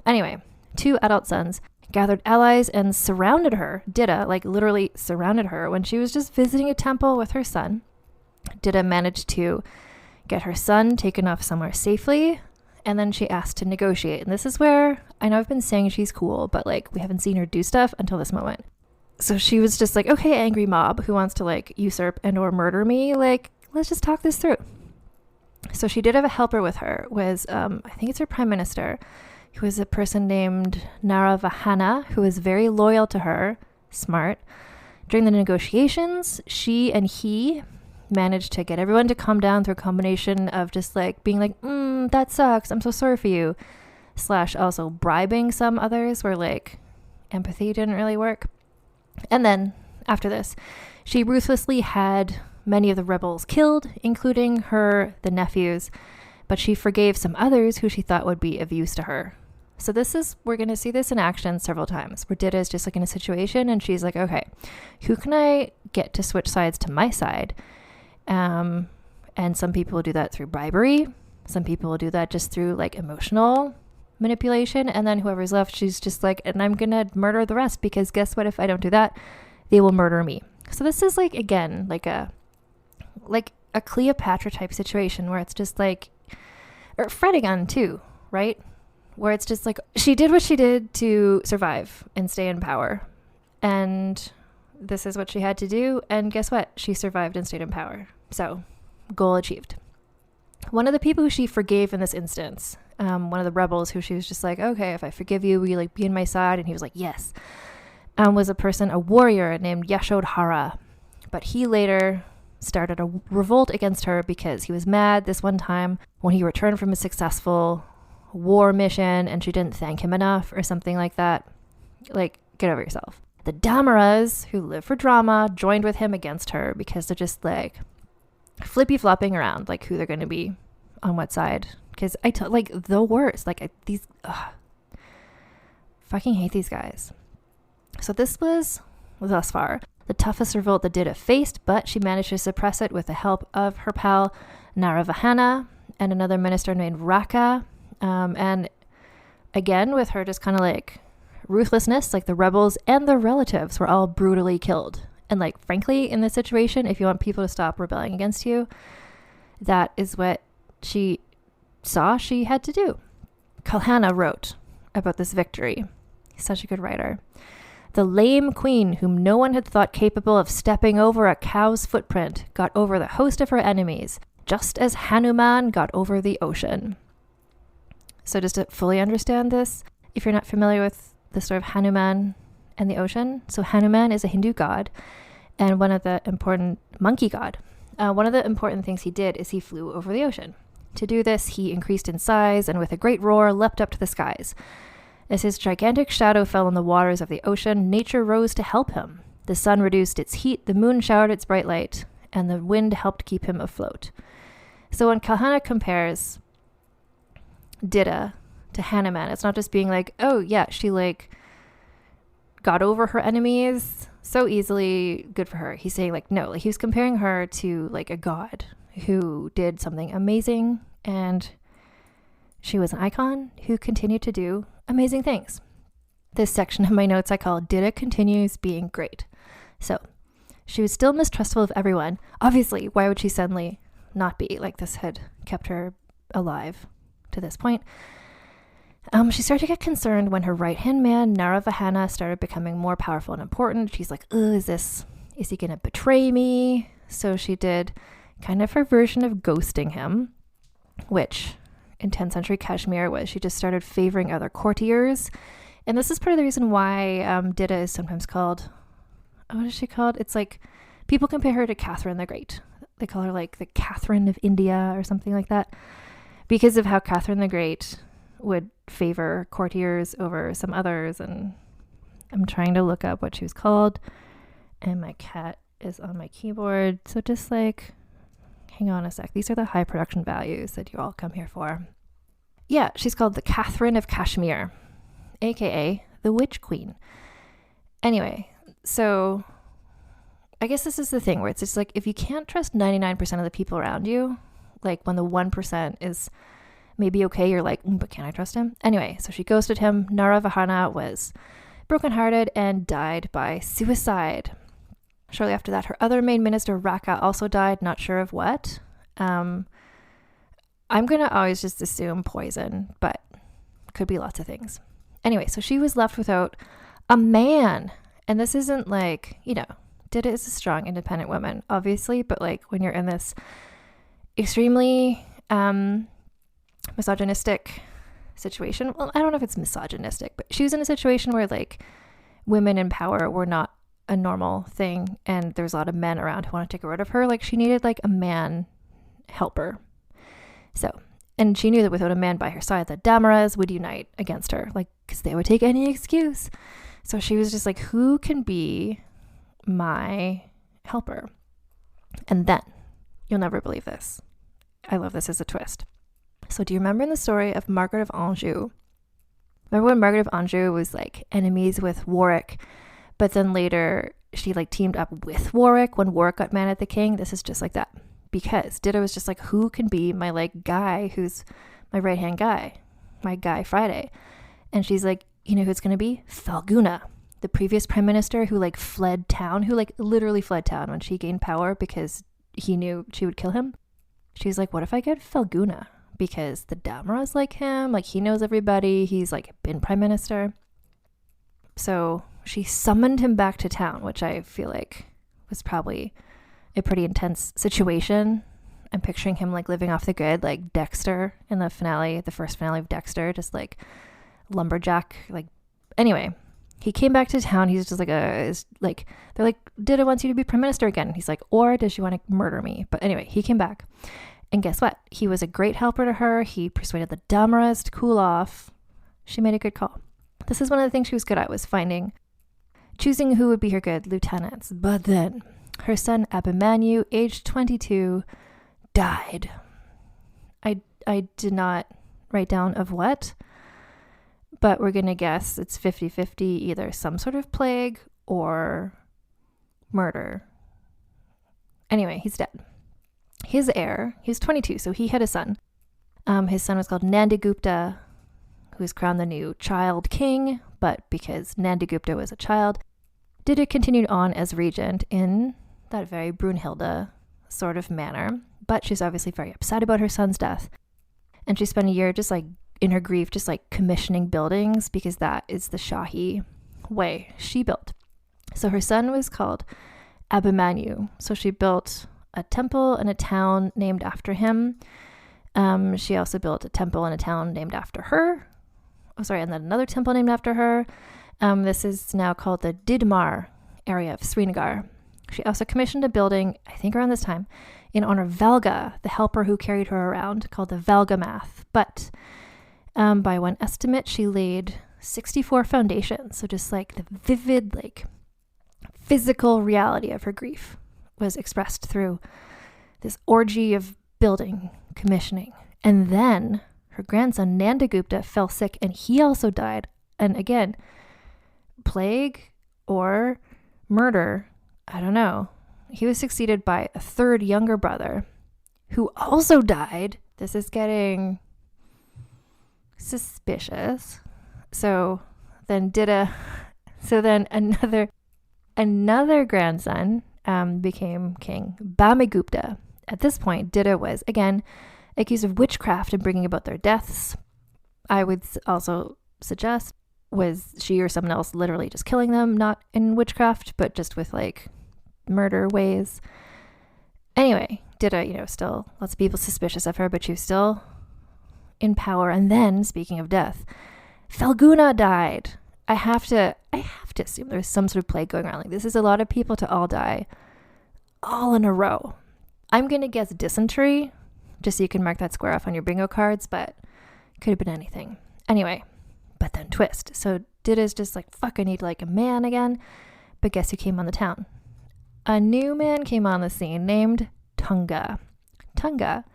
Anyway, 2 adult sons gathered allies and surrounded her. Didda, like, literally surrounded her when she was just visiting a temple with her son. Didda managed to get her son taken off somewhere safely, and then she asked to negotiate. And this is where I know I've been saying she's cool, but, like, we haven't seen her do stuff until this moment. So she was just like, okay, angry mob who wants to, like, usurp and or murder me, like, let's just talk this through. So she did have a helper with her, was I think it's her prime minister, who was a person named Naravahana, who was very loyal to her. Smart. During the negotiations, she and he managed to get everyone to calm down through a combination of just like being like, that sucks, I'm so sorry for you, / also bribing some others where like empathy didn't really work. And then after this, she ruthlessly had many of the rebels killed, including the nephews, but she forgave some others who she thought would be of use to her. So we're going to see this in action several times, where Didda is just like in a situation and she's like, okay, who can I get to switch sides to my side? And some people will do that through bribery. Some people will do that just through like emotional manipulation. And then whoever's left, she's just like, and I'm going to murder the rest, because guess what? If I don't do that, they will murder me. So this is like, again, like a Cleopatra type situation where it's just like, or Fredegonde too, right? Where it's just like, she did what she did to survive and stay in power. And this is what she had to do. And guess what? She survived and stayed in power. So, goal achieved. One of the people who she forgave in this instance, one of the rebels who she was just like, okay, if I forgive you, will you like be on my side? And he was like, yes. Was a warrior named Yashodhara. But he later started a revolt against her because he was mad this one time when he returned from a successful war mission and she didn't thank him enough or something like that. Like, get over yourself. The Damaras, who live for drama, joined with him against her because they're just like flippy flopping around, like who they're going to be on what side. Because like the worst, like these, fucking hate these guys. So this was, thus far, the toughest revolt that Didda faced, but she managed to suppress it with the help of her pal Naravahana and another minister named Raka. And again, with her just kind of like ruthlessness, like the rebels and their relatives were all brutally killed. And like, frankly, in this situation, if you want people to stop rebelling against you, that is what she saw she had to do. Kalhana wrote about this victory. He's such a good writer. The lame queen, whom no one had thought capable of stepping over a cow's footprint, got over the host of her enemies, just as Hanuman got over the ocean. So just to fully understand this, if you're not familiar with the story of Hanuman and the ocean, so Hanuman is a Hindu god and one of the important monkey god. One of the important things he did is he flew over the ocean. To do this, he increased in size and with a great roar leapt up to the skies. As his gigantic shadow fell on the waters of the ocean, nature rose to help him. The sun reduced its heat, the moon showered its bright light, and the wind helped keep him afloat. So when Kalhana compares Didda to Hanuman, it's not just being like, oh yeah, she like got over her enemies so easily, good for her. He's saying like, no, like he was comparing her to like a god who did something amazing, and she was an icon who continued to do amazing things. This section of my notes I call Didda Continues Being Great. So she was still mistrustful of everyone. Obviously, why would she suddenly not be? Like, this had kept her alive to this point. She started to get concerned when her right-hand man, Naravahana, started becoming more powerful and important. She's like, is he going to betray me? So she did kind of her version of ghosting him, which in 10th century Kashmir was she just started favoring other courtiers. And this is part of the reason why Didda is sometimes called, what is she called? It's like, people compare her to Catherine the Great. They call her like the Catherine of India or something like that, because of how Catherine the Great would favor courtiers over some others. And I'm trying to look up what she was called, and my cat is on my keyboard. So just like, hang on a sec. These are the high production values that you all come here for. Yeah, she's called the Catherine of Kashmir, aka the Witch Queen. Anyway, so I guess this is the thing where it's just like, if you can't trust 99% of the people around you, like when the 1% is maybe okay, you're like, but can I trust him? Anyway, so she ghosted him. Naravahana was brokenhearted and died by suicide. Shortly after that, her other main minister, Raka, also died, not sure of what. I'm going to always just assume poison, but could be lots of things. Anyway, so she was left without a man. And this isn't like, Didda is a strong, independent woman, obviously, but like when you're in this extremely misogynistic situation. Well, I don't know if it's misogynistic, but she was in a situation where like women in power were not a normal thing, and there's a lot of men around who want to take rid of her. Like she needed like a man helper. So, and she knew that without a man by her side, the Damaras would unite against her, like because they would take any excuse. So she was just like, who can be my helper? And then, you'll never believe this, I love this as a twist. So do you remember in the story of Margaret of Anjou? Remember when Margaret of Anjou was like enemies with Warwick, but then later she like teamed up with Warwick when Warwick got mad at the king? This is just like that. Because Didda was just like, who can be my like guy who's my right-hand guy, my guy Friday? And she's like, you know who it's going to be? Falguna, the previous prime minister who like fled town, who like literally fled town when she gained power because he knew she would kill him. She's like, what if I get Falguna? Because the Damaras like him, like he knows everybody, he's like been prime minister. So she summoned him back to town, which I feel like was probably a pretty intense situation. I'm picturing him like living off the grid, like Dexter in the finale, the first finale of Dexter, just like lumberjack. Like anyway, he came back to town. He's just like they're like, Didda wants you to be prime minister again. He's like, or does she want to murder me? But anyway, he came back, and guess what? He was a great helper to her. He persuaded the Damaras to cool off. She made a good call. This is one of the things she was good at, was choosing who would be her good lieutenants. But then her son Abhimanyu, aged 22, died. I did not write down of what, but we're going to guess it's 50-50, either some sort of plague or murder. Anyway, he's dead. His heir, he was 22, so he had a son. His son was called Nandagupta, who was crowned the new child king, but because Nandagupta was a child, Didda continued on as regent in that very Brunhilde sort of manner. But she's obviously very upset about her son's death. And she spent a year just like in her grief, just like commissioning buildings, because that is the Shahi way she built. So her son was called Abhimanyu. So she built a temple and a town named after him. She also built a temple and a town named after her. And then another temple named after her. This is now called the Didmar area of Srinagar. She also commissioned a building, I think around this time, in honor of Valga, the helper who carried her around, called the Valgamath. But by one estimate, she laid 64 foundations. So just like the vivid, like physical reality of her grief was expressed through this orgy of building, commissioning. And then her grandson Nandagupta fell sick, and he also died. And again, plague or murder, I don't know. He was succeeded by a third younger brother who also died. This is getting suspicious. So then another grandson became king, Bhamigupta. At this point, Didda was again accused of witchcraft and bringing about their deaths. I would also suggest, was she or someone else literally just killing them, not in witchcraft, but just with like murder ways. Anyway, Didda, still lots of people suspicious of her, but she was still in power. And then, speaking of death, Falguna died. I have to assume there's some sort of plague going around. Like, this is a lot of people to all die all in a row. I'm going to guess dysentery, just so you can mark that square off on your bingo cards, but it could have been anything. Anyway, but then twist. So Didda's just like, fuck, I need like a man again. But guess who came on the town? A new man came on the scene named Tunga. Tunga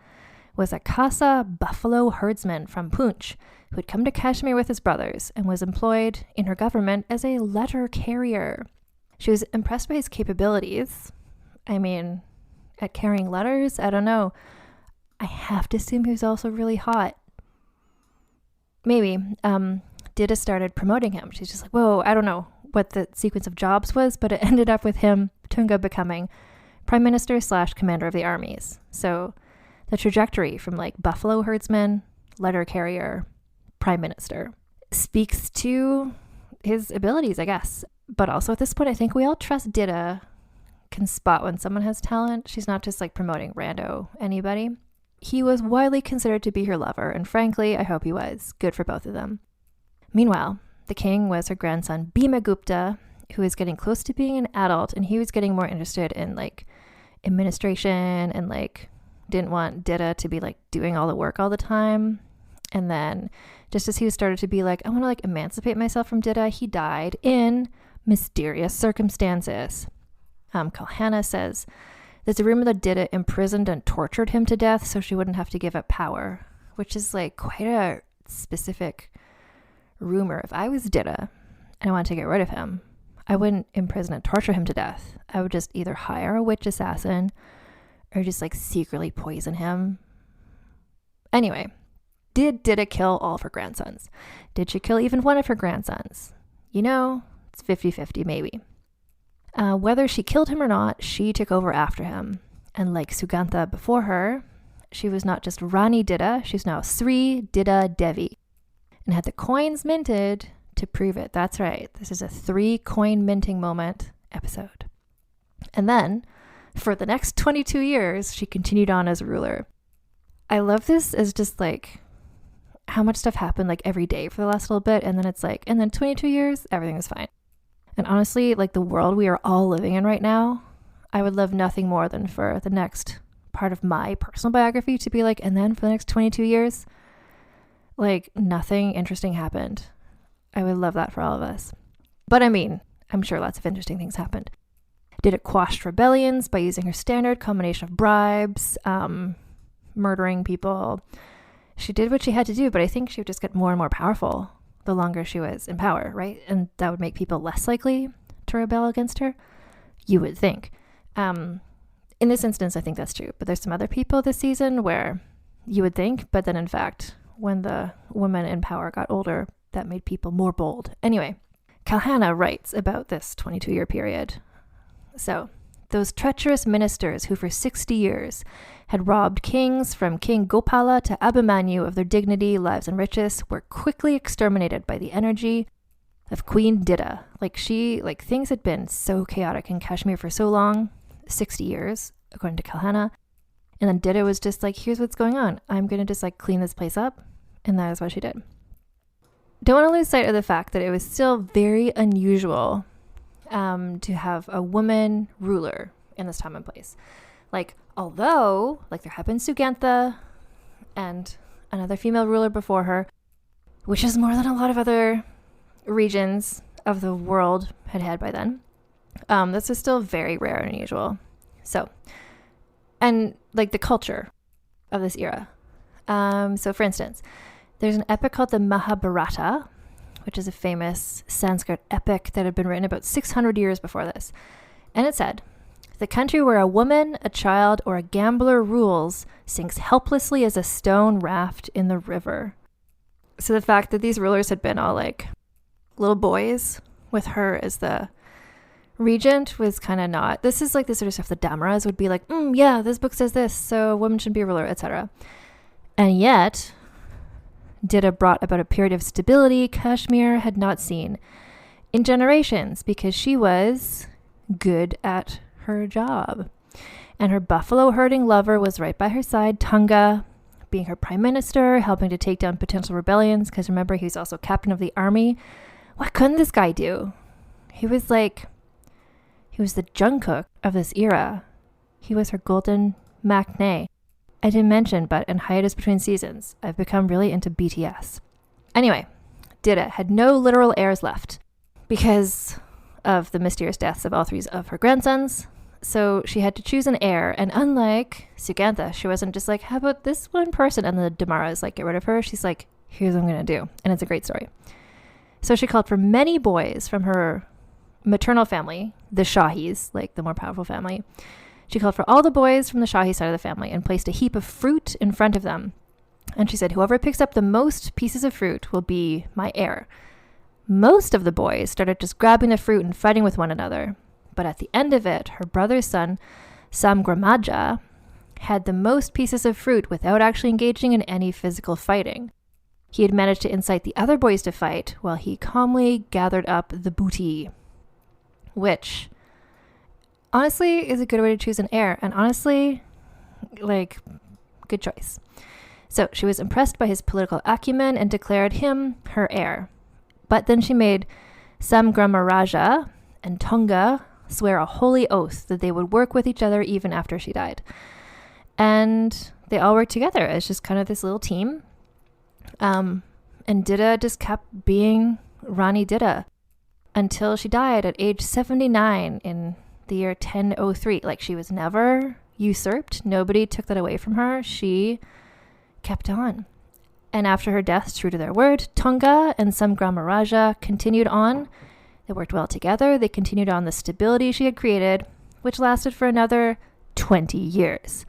was a Khasa buffalo herdsman from Poonch who had come to Kashmir with his brothers and was employed in her government as a letter carrier. She was impressed by his capabilities. I mean, at carrying letters, I don't know. I have to assume he was also really hot. Maybe. Didda started promoting him. She's just like, whoa, I don't know what the sequence of jobs was, but it ended up with him, Tunga, becoming prime minister / commander of the armies. So the trajectory from like buffalo herdsman, letter carrier, prime minister speaks to his abilities, I guess. But also at this point, I think we all trust Didda can spot when someone has talent. She's not just like promoting rando anybody. he was widely considered to be her lover, and frankly, I hope he was. Good for both of them. Meanwhile, the king was her grandson Bhima Gupta, who was getting close to being an adult, and he was getting more interested in like administration and like didn't want Didda to be like doing all the work all the time. And then just as he started to be like, I want to like emancipate myself from Didda, he died in mysterious circumstances. Kalhana says there's a rumor that Didda imprisoned and tortured him to death so she wouldn't have to give up power, which is like quite a specific rumor. If I was Didda and I wanted to get rid of him, I wouldn't imprison and torture him to death. I would just either hire a witch assassin or just like secretly poison him. Anyway, did Didda kill all of her grandsons? Did she kill even one of her grandsons? You know, it's 50-50 maybe. Whether she killed him or not, she took over after him. And like Sugantha before her, she was not just Rani Didda, she's now Sri Didda Devi. And had the coins minted to prove it. That's right. This is a 3 coin minting moment episode. And then, for the next 22 years, she continued on as ruler. I love this as just like how much stuff happened like every day for the last little bit. And then it's like, and then 22 years, everything was fine. And honestly, like the world we are all living in right now, I would love nothing more than for the next part of my personal biography to be like, and then for the next 22 years, like nothing interesting happened. I would love that for all of us. But I mean, I'm sure lots of interesting things happened. Didda quashed rebellions by using her standard combination of bribes, murdering people. She did what she had to do, but I think she would just get more and more powerful the longer she was in power, right? And that would make people less likely to rebel against her, you would think. In this instance, I think that's true. But there's some other people this season where you would think, but then in fact, when the woman in power got older, that made people more bold. Anyway, Kalhana writes about this 22-year period. So, those treacherous ministers who for 60 years had robbed kings from King Gopala to Abhimanyu of their dignity, lives, and riches were quickly exterminated by the energy of Queen Didda. Things had been so chaotic in Kashmir for so long, 60 years, according to Kalhana. And then Didda was just like, here's what's going on. I'm going to just like clean this place up. And that is what she did. Don't want to lose sight of the fact that it was still very unusual to have a woman ruler in this time and place. Like, although, like there had been Sugantha and another female ruler before her, which is more than a lot of other regions of the world had had by then. This is still very rare and unusual. So, and like the culture of this era. So for instance, there's an epic called the Mahabharata, which is a famous Sanskrit epic that had been written about 600 years before this. And it said, the country where a woman, a child, or a gambler rules sinks helplessly as a stone raft in the river. So the fact that these rulers had been all like little boys with her as the regent was kind of not. This is like the sort of stuff the Damaras would be like, yeah, this book says this, so women should be a ruler, etc. And yet, Didda brought about a period of stability Kashmir had not seen in generations because she was good at her job. And her buffalo herding lover was right by her side, Tunga, being her prime minister, helping to take down potential rebellions, because remember, he was also captain of the army. What couldn't this guy do? He was the Jungkook of this era. He was her golden maknae. I didn't mention, but in hiatus between seasons, I've become really into BTS. Anyway, Didda had no literal heirs left because of the mysterious deaths of all 3 of her grandsons. So she had to choose an heir. And unlike Sugantha, she wasn't just like, how about this one person? And the Damaras like, get rid of her. She's like, here's what I'm going to do. And it's a great story. So she called for many boys from her maternal family, the Shahis, like the more powerful family. She called for all the boys from the Shahi side of the family and placed a heap of fruit in front of them. And she said, whoever picks up the most pieces of fruit will be my heir. Most of the boys started just grabbing the fruit and fighting with one another. But at the end of it, her brother's son, Samgramaja, had the most pieces of fruit without actually engaging in any physical fighting. He had managed to incite the other boys to fight while he calmly gathered up the booty, which honestly is a good way to choose an heir. And honestly, like, good choice. So she was impressed by his political acumen and declared him her heir. But then she made Samgramaraja and Tunga swear a holy oath that they would work with each other even after she died. And they all worked together as just kind of this little team. And Didda just kept being Rani Didda until she died at age 79 in the year 1003. Like, she was never usurped. Nobody took that away from her. She kept on. And after her death, true to their word, Tunga and Samgramaraja continued on. They worked well together. They continued on the stability she had created, which lasted for another 20 years.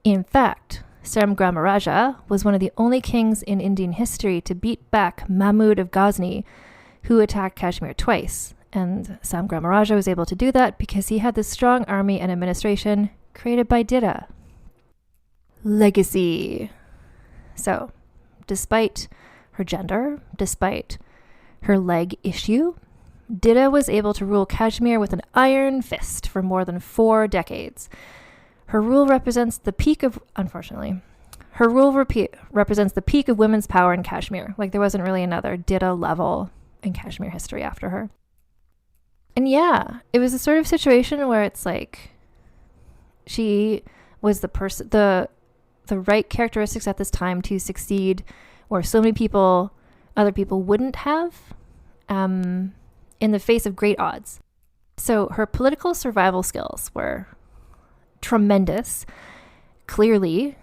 In fact, Samgramaraja was one of the only kings in Indian history to beat back Mahmud of Ghazni, who attacked Kashmir twice. And Samgramaraja was able to do that because he had this strong army and administration created by Didda. Legacy. So, despite her gender, despite her leg issue, Didda was able to rule Kashmir with an iron fist for more than 4 decades. Her rule represents the peak of, unfortunately, represents the peak of women's power in Kashmir. Like, there wasn't really another Didda level in Kashmir history after her. And yeah, it was a sort of situation where it's like she was the person, the right characteristics at this time to succeed, where so many other people wouldn't have, in the face of great odds. So her political survival skills were tremendous. Clearly,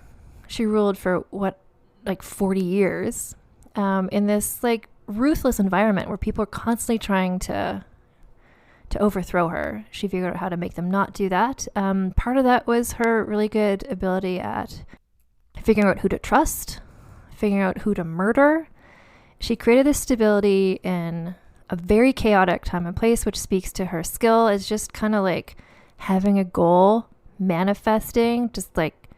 she ruled for 40 years, in this like ruthless environment where people were constantly trying to overthrow her. She figured out how to make them not do that. Part of that was her really good ability at figuring out who to trust, figuring out who to murder. She created this stability in a very chaotic time and place, which speaks to her skill as just kind of like having a goal, manifesting, just like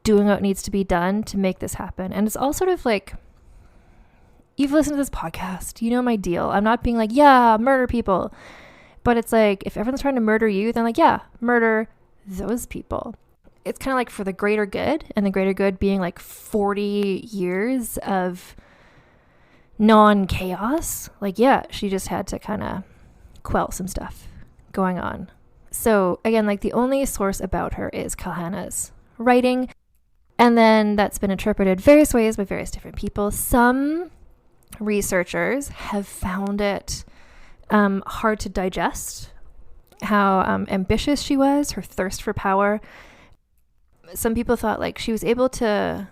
doing what needs to be done to make this happen. And it's all sort of like, you've listened to this podcast, you know my deal. I'm not being like, yeah, murder people. But it's like, if everyone's trying to murder you, then like, yeah, murder those people. It's kind of like for the greater good, and the greater good being like 40 years of non-chaos. Like, yeah, she just had to kind of quell some stuff going on. So again, like the only source about her is Kalhana's writing. And then that's been interpreted various ways by various different people. Some researchers have found it hard to digest how ambitious she was, her thirst for power. Some people thought like she was able to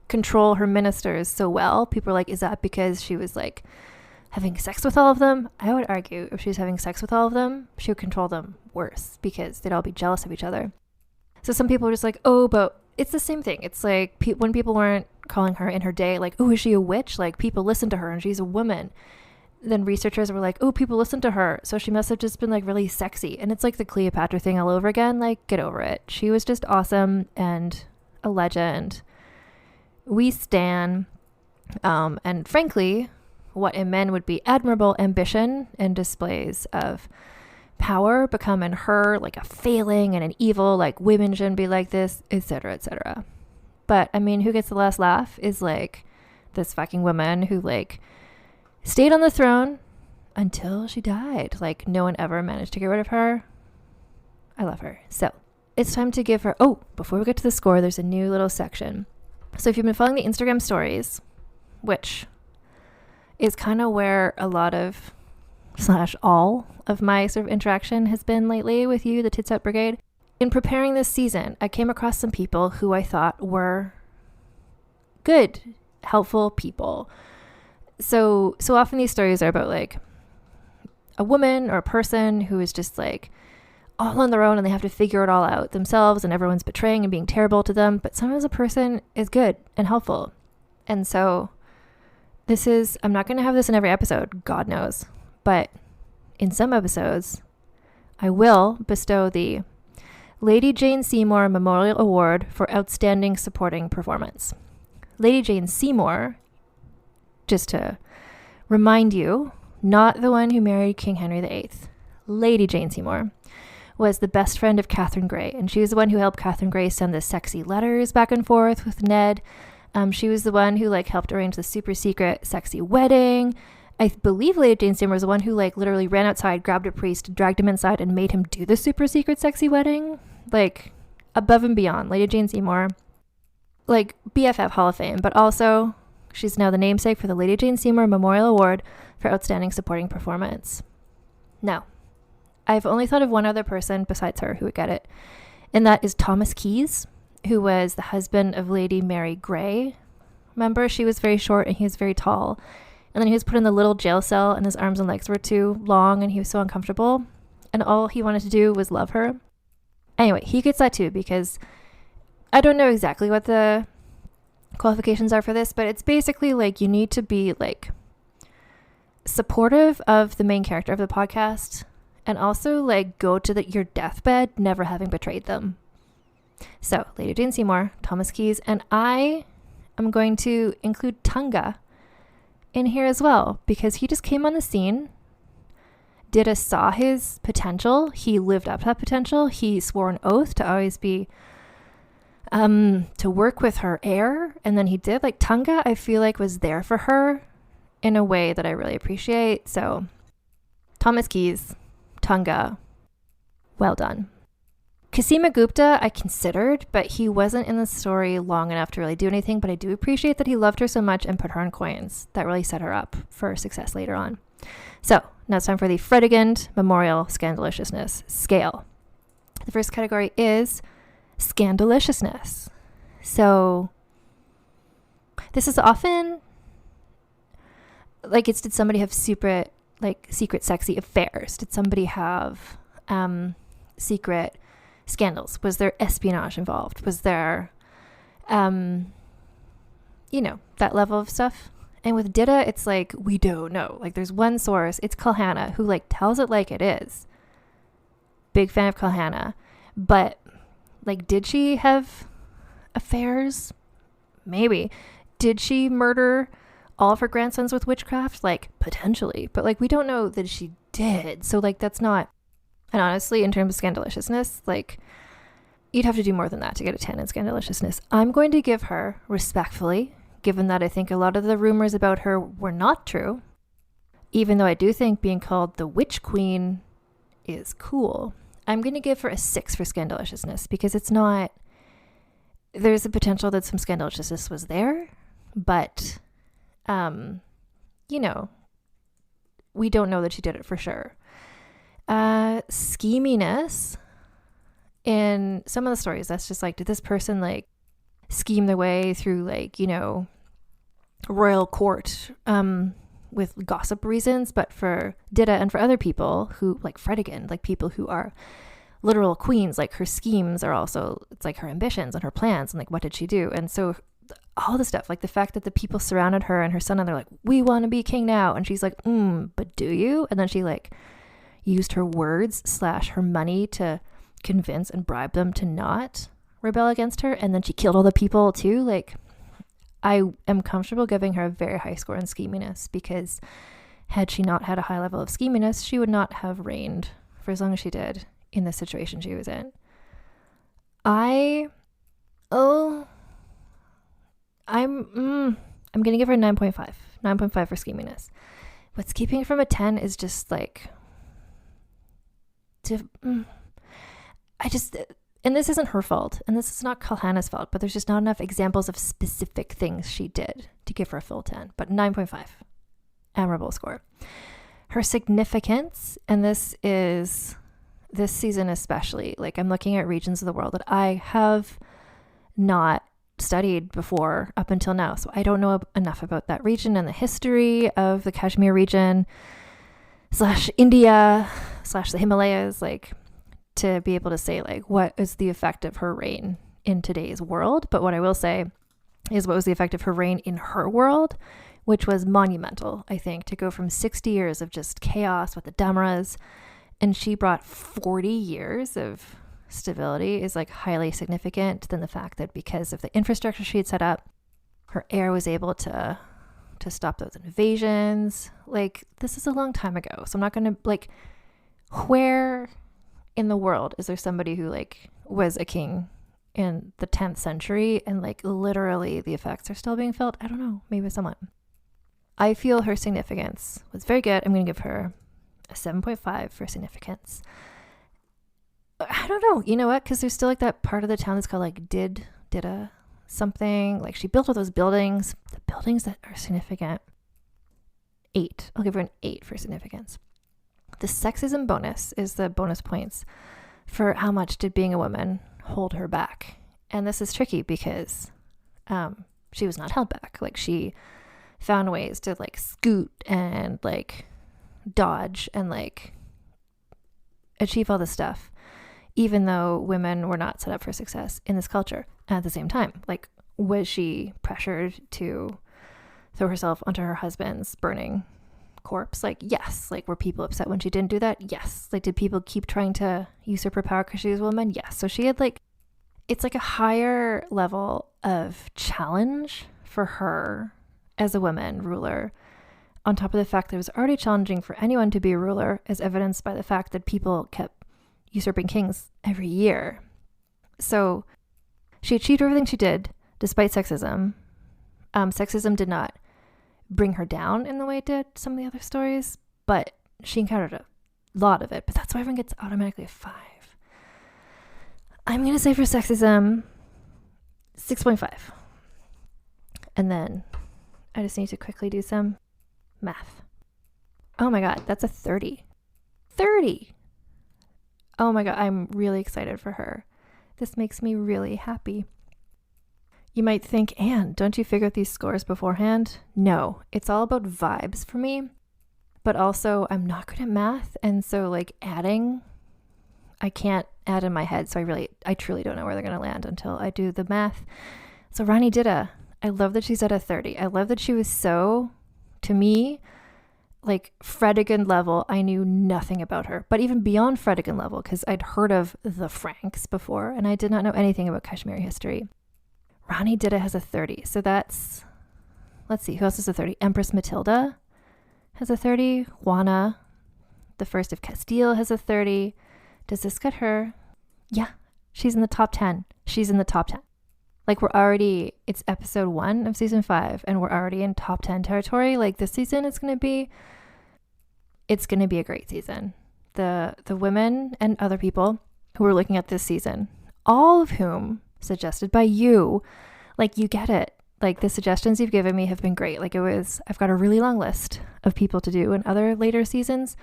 control her ministers so well. People were like, is that because she was like having sex with all of them? I would argue if she was having sex with all of them, she would control them worse because they'd all be jealous of each other. So some people were just like, oh, but it's the same thing. It's like when people weren't calling her in her day, like, oh, is she a witch? Like, people listen to her and she's a woman. Then researchers were like, oh, people listen to her, so she must have just been like really sexy. And it's like the Cleopatra thing all over again. Like, get over it. She was just awesome and a legend. We stan. And frankly, what in men would be admirable ambition and displays of power become in her like a failing and an evil, like women shouldn't be like this, etc., etc. But I mean, who gets the last laugh is like this fucking woman who like stayed on the throne until she died. Like, no one ever managed to get rid of her. I love her. So it's time to give her, oh, before we get to the score, there's a new little section. So if you've been following the Instagram stories, which is kind of where a lot of / all of my sort of interaction has been lately with you, the Tits Out Brigade, in preparing this season, I came across some people who I thought were good, helpful people. So often these stories are about like a woman or a person who is just like all on their own and they have to figure it all out themselves and everyone's betraying and being terrible to them. But sometimes a person is good and helpful. And so I'm not going to have this in every episode, God knows. But in some episodes, I will bestow the Lady Jane Seymour Memorial Award for Outstanding Supporting Performance. Lady Jane Seymour, just to remind you, not the one who married King Henry VIII, Lady Jane Seymour, was the best friend of Catherine Gray, and she was the one who helped Catherine Gray send the sexy letters back and forth with Ned. She was the one who like helped arrange the super secret sexy wedding. I believe Lady Jane Seymour was the one who like literally ran outside, grabbed a priest, dragged him inside, and made him do the super secret sexy wedding. Like, above and beyond. Lady Jane Seymour, like BFF Hall of Fame, but also she's now the namesake for the Lady Jane Seymour Memorial Award for Outstanding Supporting Performance. Now, I've only thought of one other person besides her who would get it, and that is Thomas Keyes, who was the husband of Lady Mary Grey. Remember, she was very short and he was very tall. And then he was put in the little jail cell and his arms and legs were too long and he was so uncomfortable. And all he wanted to do was love her. Anyway, he gets that too because I don't know exactly what the qualifications are for this, but it's basically like you need to be like supportive of the main character of the podcast and also like go to your deathbed never having betrayed them. So, Lady Jane Seymour, Thomas Keyes, and I am going to include Tunga in here as well because he just came on the scene. Didda saw his potential. He lived up to that potential. He swore an oath to always be, to work with her heir. And then he did. Like, Tunga, I feel like, was there for her in a way that I really appreciate. So, Thomas Keyes, Tunga, well done. Kasima Gupta, I considered, but he wasn't in the story long enough to really do anything, but I do appreciate that he loved her so much and put her on coins. That really set her up for success later on. So, now it's time for the Fredegund Memorial Scandaliciousness Scale. The first category is Scandaliciousness. So, this is often, like, did somebody have secret sexy affairs? Did somebody have secret scandals? Was there espionage involved? Was there, that level of stuff? And with Didda, it's like, we don't know. Like, there's one source, it's Kalhana, who, like, tells it like it is. Big fan of Kalhana. But, like, did she have affairs? Maybe. Did she murder all of her grandsons with witchcraft? Like, potentially. But, like, we don't know that she did. So, like, that's not... And honestly, in terms of scandaliciousness, like, you'd have to do more than that to get a 10 in scandaliciousness. I'm going to give her, respectfully, given that I think a lot of the rumors about her were not true, even though I do think being called the Witch Queen is cool, I'm going to give her a 6 for scandaliciousness because it's not... There's a potential that some scandaliciousness was there, but, we don't know that she did it for sure. Scheminess in some of the stories, that's just like, did this person like scheme their way through like, royal court with gossip reasons? But for Didda and for other people who like Fredegund, like people who are literal queens, like her schemes are also, it's like her ambitions and her plans and like what did she do? And so all the stuff, like the fact that the people surrounded her and her son and they're like, we want to be king now, and she's like, but do you? And then she like used her words / her money to convince and bribe them to not rebel against her, and then she killed all the people too. Like, I am comfortable giving her a very high score in scheminess because had she not had a high level of scheminess, she would not have reigned for as long as she did in the situation she was in. I'm gonna give her 9.5 for scheminess. What's keeping it from a 10 is just like and this isn't her fault, and this is not Kalhana's fault, but there's just not enough examples of specific things she did to give her a full 10. But 9.5, admirable score. Her significance, and this season especially, like I'm looking at regions of the world that I have not studied before up until now, so I don't know enough about that region and the history of the Kashmir region / India / the Himalayas, like to be able to say like what is the effect of her reign in today's world. But what I will say is what was the effect of her reign in her world, which was monumental, I think, to go from 60 years of just chaos with the Damras, and she brought 40 years of stability is like highly significant than the fact that because of the infrastructure she had set up, her heir was able to stop those invasions. Like, this is a long time ago, so I'm not going to like, where in the world is there somebody who like was a king in the 10th century and like literally the effects are still being felt? I don't know, maybe someone. I feel her significance was very good. I'm going to give her a 7.5 for significance. I don't know, you know what, because there's still like that part of the town that's called like Didda something, like she built all those buildings, the buildings that are significant. 8. I'll give her an 8 for significance. The sexism bonus is the bonus points for how much did being a woman hold her back. And this is tricky because she was not held back. Like she found ways to like scoot and like dodge and like achieve all this stuff, even though women were not set up for success in this culture. And at the same time, like, was she pressured to throw herself onto her husband's burning corpse? Like, yes. Like, were people upset when she didn't do that? Yes. Like, did people keep trying to usurp her power because she was a woman? Yes. So she had like, it's like a higher level of challenge for her as a woman ruler, on top of the fact that it was already challenging for anyone to be a ruler, as evidenced by the fact that people kept usurping kings every year. So she achieved everything she did despite sexism. Sexism did not bring her down in the way it did some of the other stories, but she encountered a lot of it. But that's why everyone gets automatically a 5. I'm going to say for sexism, 6.5. And then I just need to quickly do some math. Oh my God, that's a 30. 30! Oh my God, I'm really excited for her. This makes me really happy. You might think, Anne, don't you figure out these scores beforehand? No, it's all about vibes for me. But also, I'm not good at math. And so like adding, I can't add in my head. So I truly don't know where they're going to land until I do the math. So Rani Didda, I love that she's at a 30. I love that she was so, to me, like Fredegonde level. I knew nothing about her, but even beyond Fredegonde level, because I'd heard of the Franks before and I did not know anything about Kashmir history. Rani Didda has a 30. So that's, let's see, who else has a 30? Empress Matilda has a 30. Juana, the first of Castile, has a 30. Does this cut her? Yeah, she's in the top 10. She's in the top 10. Like it's episode 1 of season 5 and we're already in top 10 territory. Like this season it's going to be a great season. The women and other people who are looking at this season, all of whom suggested by you, like you get it. Like the suggestions you've given me have been great. Like I've got a really long list of people to do in other later seasons.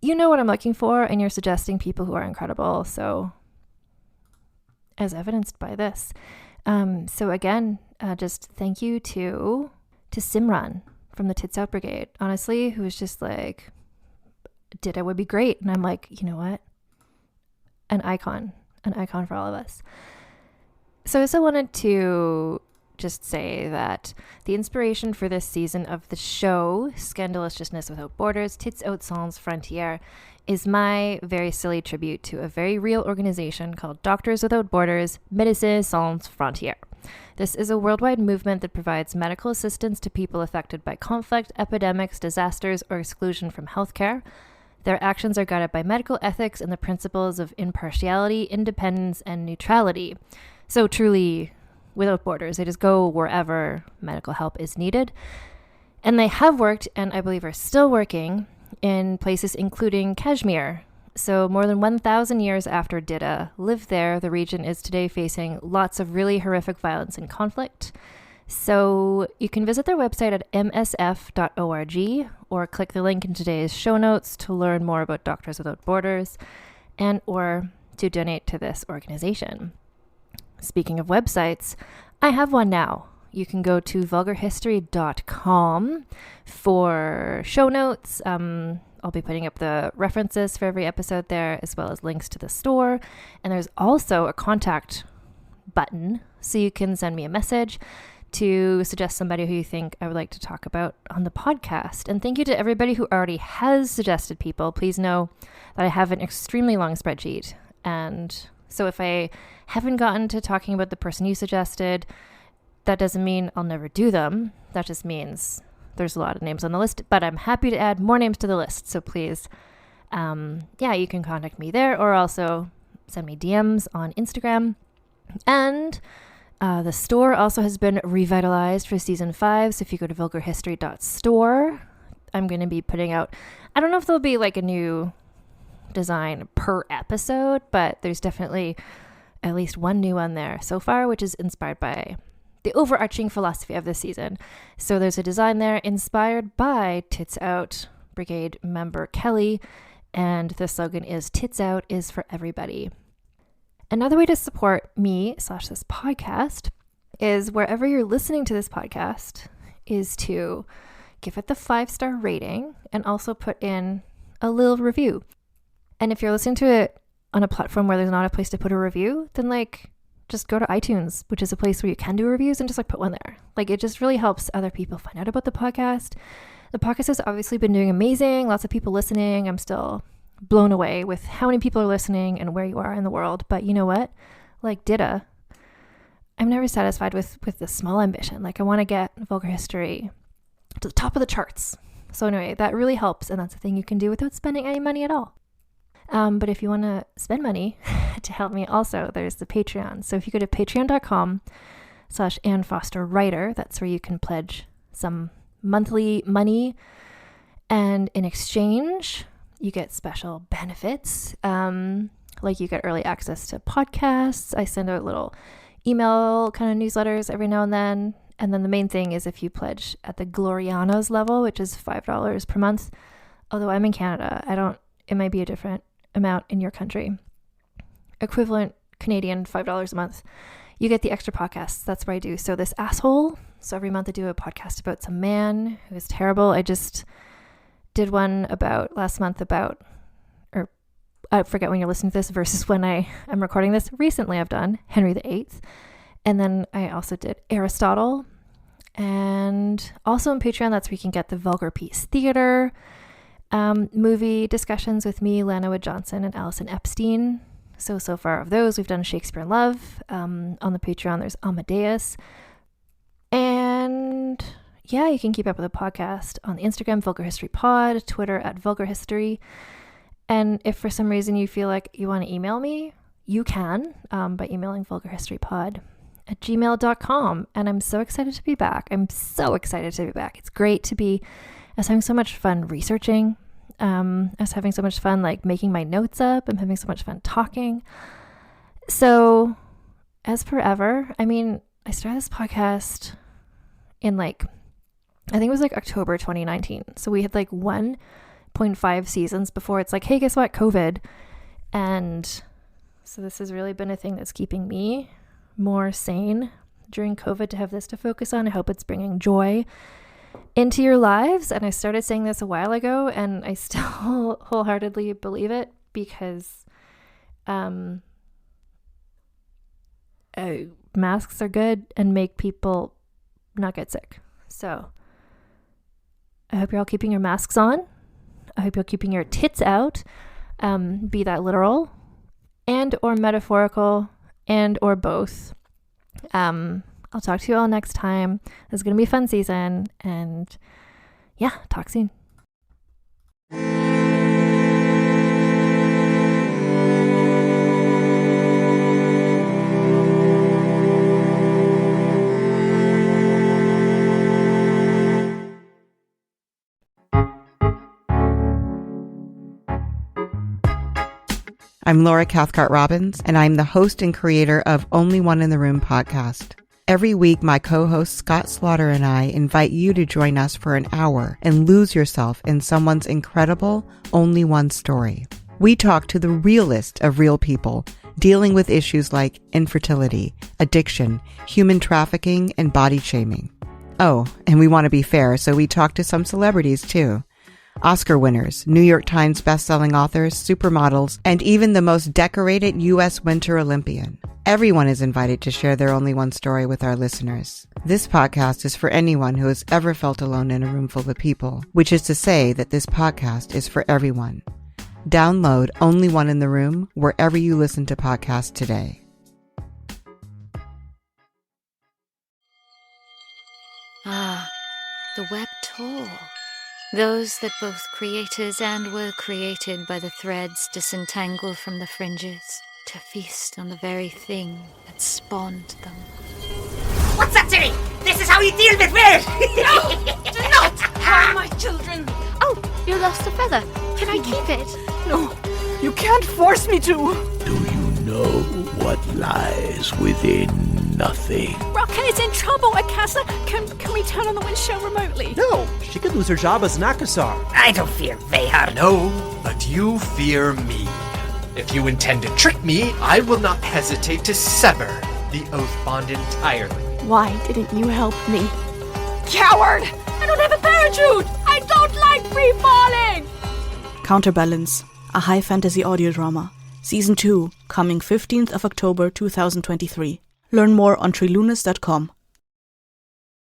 You know what I'm looking for and you're suggesting people who are incredible. So as evidenced by this. So again, just thank you to Simran from the Tits Out Brigade, honestly, who was just like, Didda would be great. And I'm like, you know what? An icon for all of us. So I also wanted to just say that the inspiration for this season of the show, Scandaliciousness Without Borders, Tits Out Sans Frontières, is my very silly tribute to a very real organization called Doctors Without Borders, Médecins Sans Frontières. This is a worldwide movement that provides medical assistance to people affected by conflict, epidemics, disasters, or exclusion from healthcare. Their actions are guided by medical ethics and the principles of impartiality, independence, and neutrality. So truly, without borders, they just go wherever medical help is needed. And they have worked, and I believe are still working, in places including Kashmir. So more than 1,000 years after Didda lived there, the region is today facing lots of really horrific violence and conflict. So you can visit their website at msf.org or click the link in today's show notes to learn more about Doctors Without Borders and or to donate to this organization. Speaking of websites, I have one now. You can go to vulgarhistory.com for show notes. I'll be putting up the references for every episode there, as well as links to the store. And there's also a contact button, so you can send me a message to suggest somebody who you think I would like to talk about on the podcast. And thank you to everybody who already has suggested people. Please know that I have an extremely long spreadsheet. And so if I haven't gotten to talking about the person you suggested, that doesn't mean I'll never do them. That just means there's a lot of names on the list, but I'm happy to add more names to the list. So please Yeah, you can contact me there or also send me DMs on Instagram. And the store also has been revitalized for season 5. So if you go to vulgarhistory.store, I'm going to be putting out, I don't know if there'll be like a new design per episode, but there's definitely at least one new one there so far, which is inspired by the overarching philosophy of this season. So there's a design there inspired by Tits Out Brigade member Kelly, and the slogan is Tits Out is for everybody. Another way to support me / this podcast is wherever you're listening to this podcast is to give it the 5-star rating and also put in a little review. And if you're listening to it on a platform where there's not a place to put a review, then like just go to iTunes, which is a place where you can do reviews, and just like put one there. Like it just really helps other people find out about the podcast. The podcast has obviously been doing amazing. Lots of people listening. I'm still blown away with how many people are listening and where you are in the world. But you know what? Like Didda, I'm never satisfied with this small ambition. Like I want to get Vulgar History to the top of the charts. So anyway, that really helps. And that's a thing you can do without spending any money at all. But if you want to spend money to help me also, there's the Patreon. So if you go to patreon.com/AnnFosterWriter, that's where you can pledge some monthly money. And in exchange, you get special benefits. Like you get early access to podcasts. I send out little email kind of newsletters every now and then. And then the main thing is if you pledge at the Glorianas level, which is $5 per month. Although I'm in Canada, it might be a different amount in your country. Equivalent Canadian $5 a month. You get the extra podcasts. That's what I do. So this asshole. So every month I do a podcast about some man who is terrible. I just did one last month about, or I forget when you're listening to this versus when I'm recording this. Recently I've done Henry VIII. And then I also did Aristotle. And also on Patreon, that's where you can get the Vulgar Piece Theater movie discussions with me, Lana Wood Johnson, and Allison Epstein. So far of those, we've done Shakespeare in Love. On the Patreon, there's Amadeus. And yeah, you can keep up with the podcast on the Instagram, Vulgar History Pod, Twitter at Vulgar History. And if for some reason you feel like you want to email me, you can by emailing vulgarhistorypod@gmail.com. And I'm so excited to be back. It's great to be. I was having so much fun researching. I was having so much fun like making my notes up. I'm having so much fun talking. So as per ever, I started this podcast in I think it was October 2019. So we had 1.5 seasons before it's hey, guess what? COVID. And so this has really been a thing that's keeping me more sane during COVID to have this to focus on. I hope it's bringing joy into your lives. And I started saying this a while ago, and I still wholeheartedly believe it because masks are good and make people not get sick. So I hope you're all keeping your masks on. I hope you're keeping your tits out, be that literal and or metaphorical and or both. I'll talk to you all next time. This is going to be a fun season, and yeah, talk soon. I'm Laura Cathcart-Robbins, and I'm the host and creator of Only One in the Room podcast. Every week, my co-host Scott Slaughter and I invite you to join us for an hour and lose yourself in someone's incredible Only One story. We talk to the realest of real people, dealing with issues like infertility, addiction, human trafficking, and body shaming. Oh, and we want to be fair, so we talk to some celebrities too. Oscar winners, New York Times bestselling authors, supermodels, and even the most decorated U.S. Winter Olympian. Everyone is invited to share their Only One story with our listeners. This podcast is for anyone who has ever felt alone in a room full of people, which is to say that this podcast is for everyone. Download Only One in the Room wherever you listen to podcasts today. Ah, the web tool. Those that both creators and were created by the threads disentangle from the fringes to feast on the very thing that spawned them. What's that, Silly? This is how you deal with weird! No! Do not harm my children! Oh, you lost a feather. Can I keep it? No, you can't force me to! Do you know what lies within nothing? Rocket is in trouble, Akasa! Can we turn on the windshield remotely? No, she could lose her job as an Akasar. I don't fear Vehar. No, but you fear me. If you intend to trick me, I will not hesitate to sever the oath bond entirely. Why didn't you help me? Coward! I don't have a parachute! I don't like free falling! Counterbalance, a high fantasy audio drama. Season 2, coming 15th of October 2023. Learn more on trilunas.com.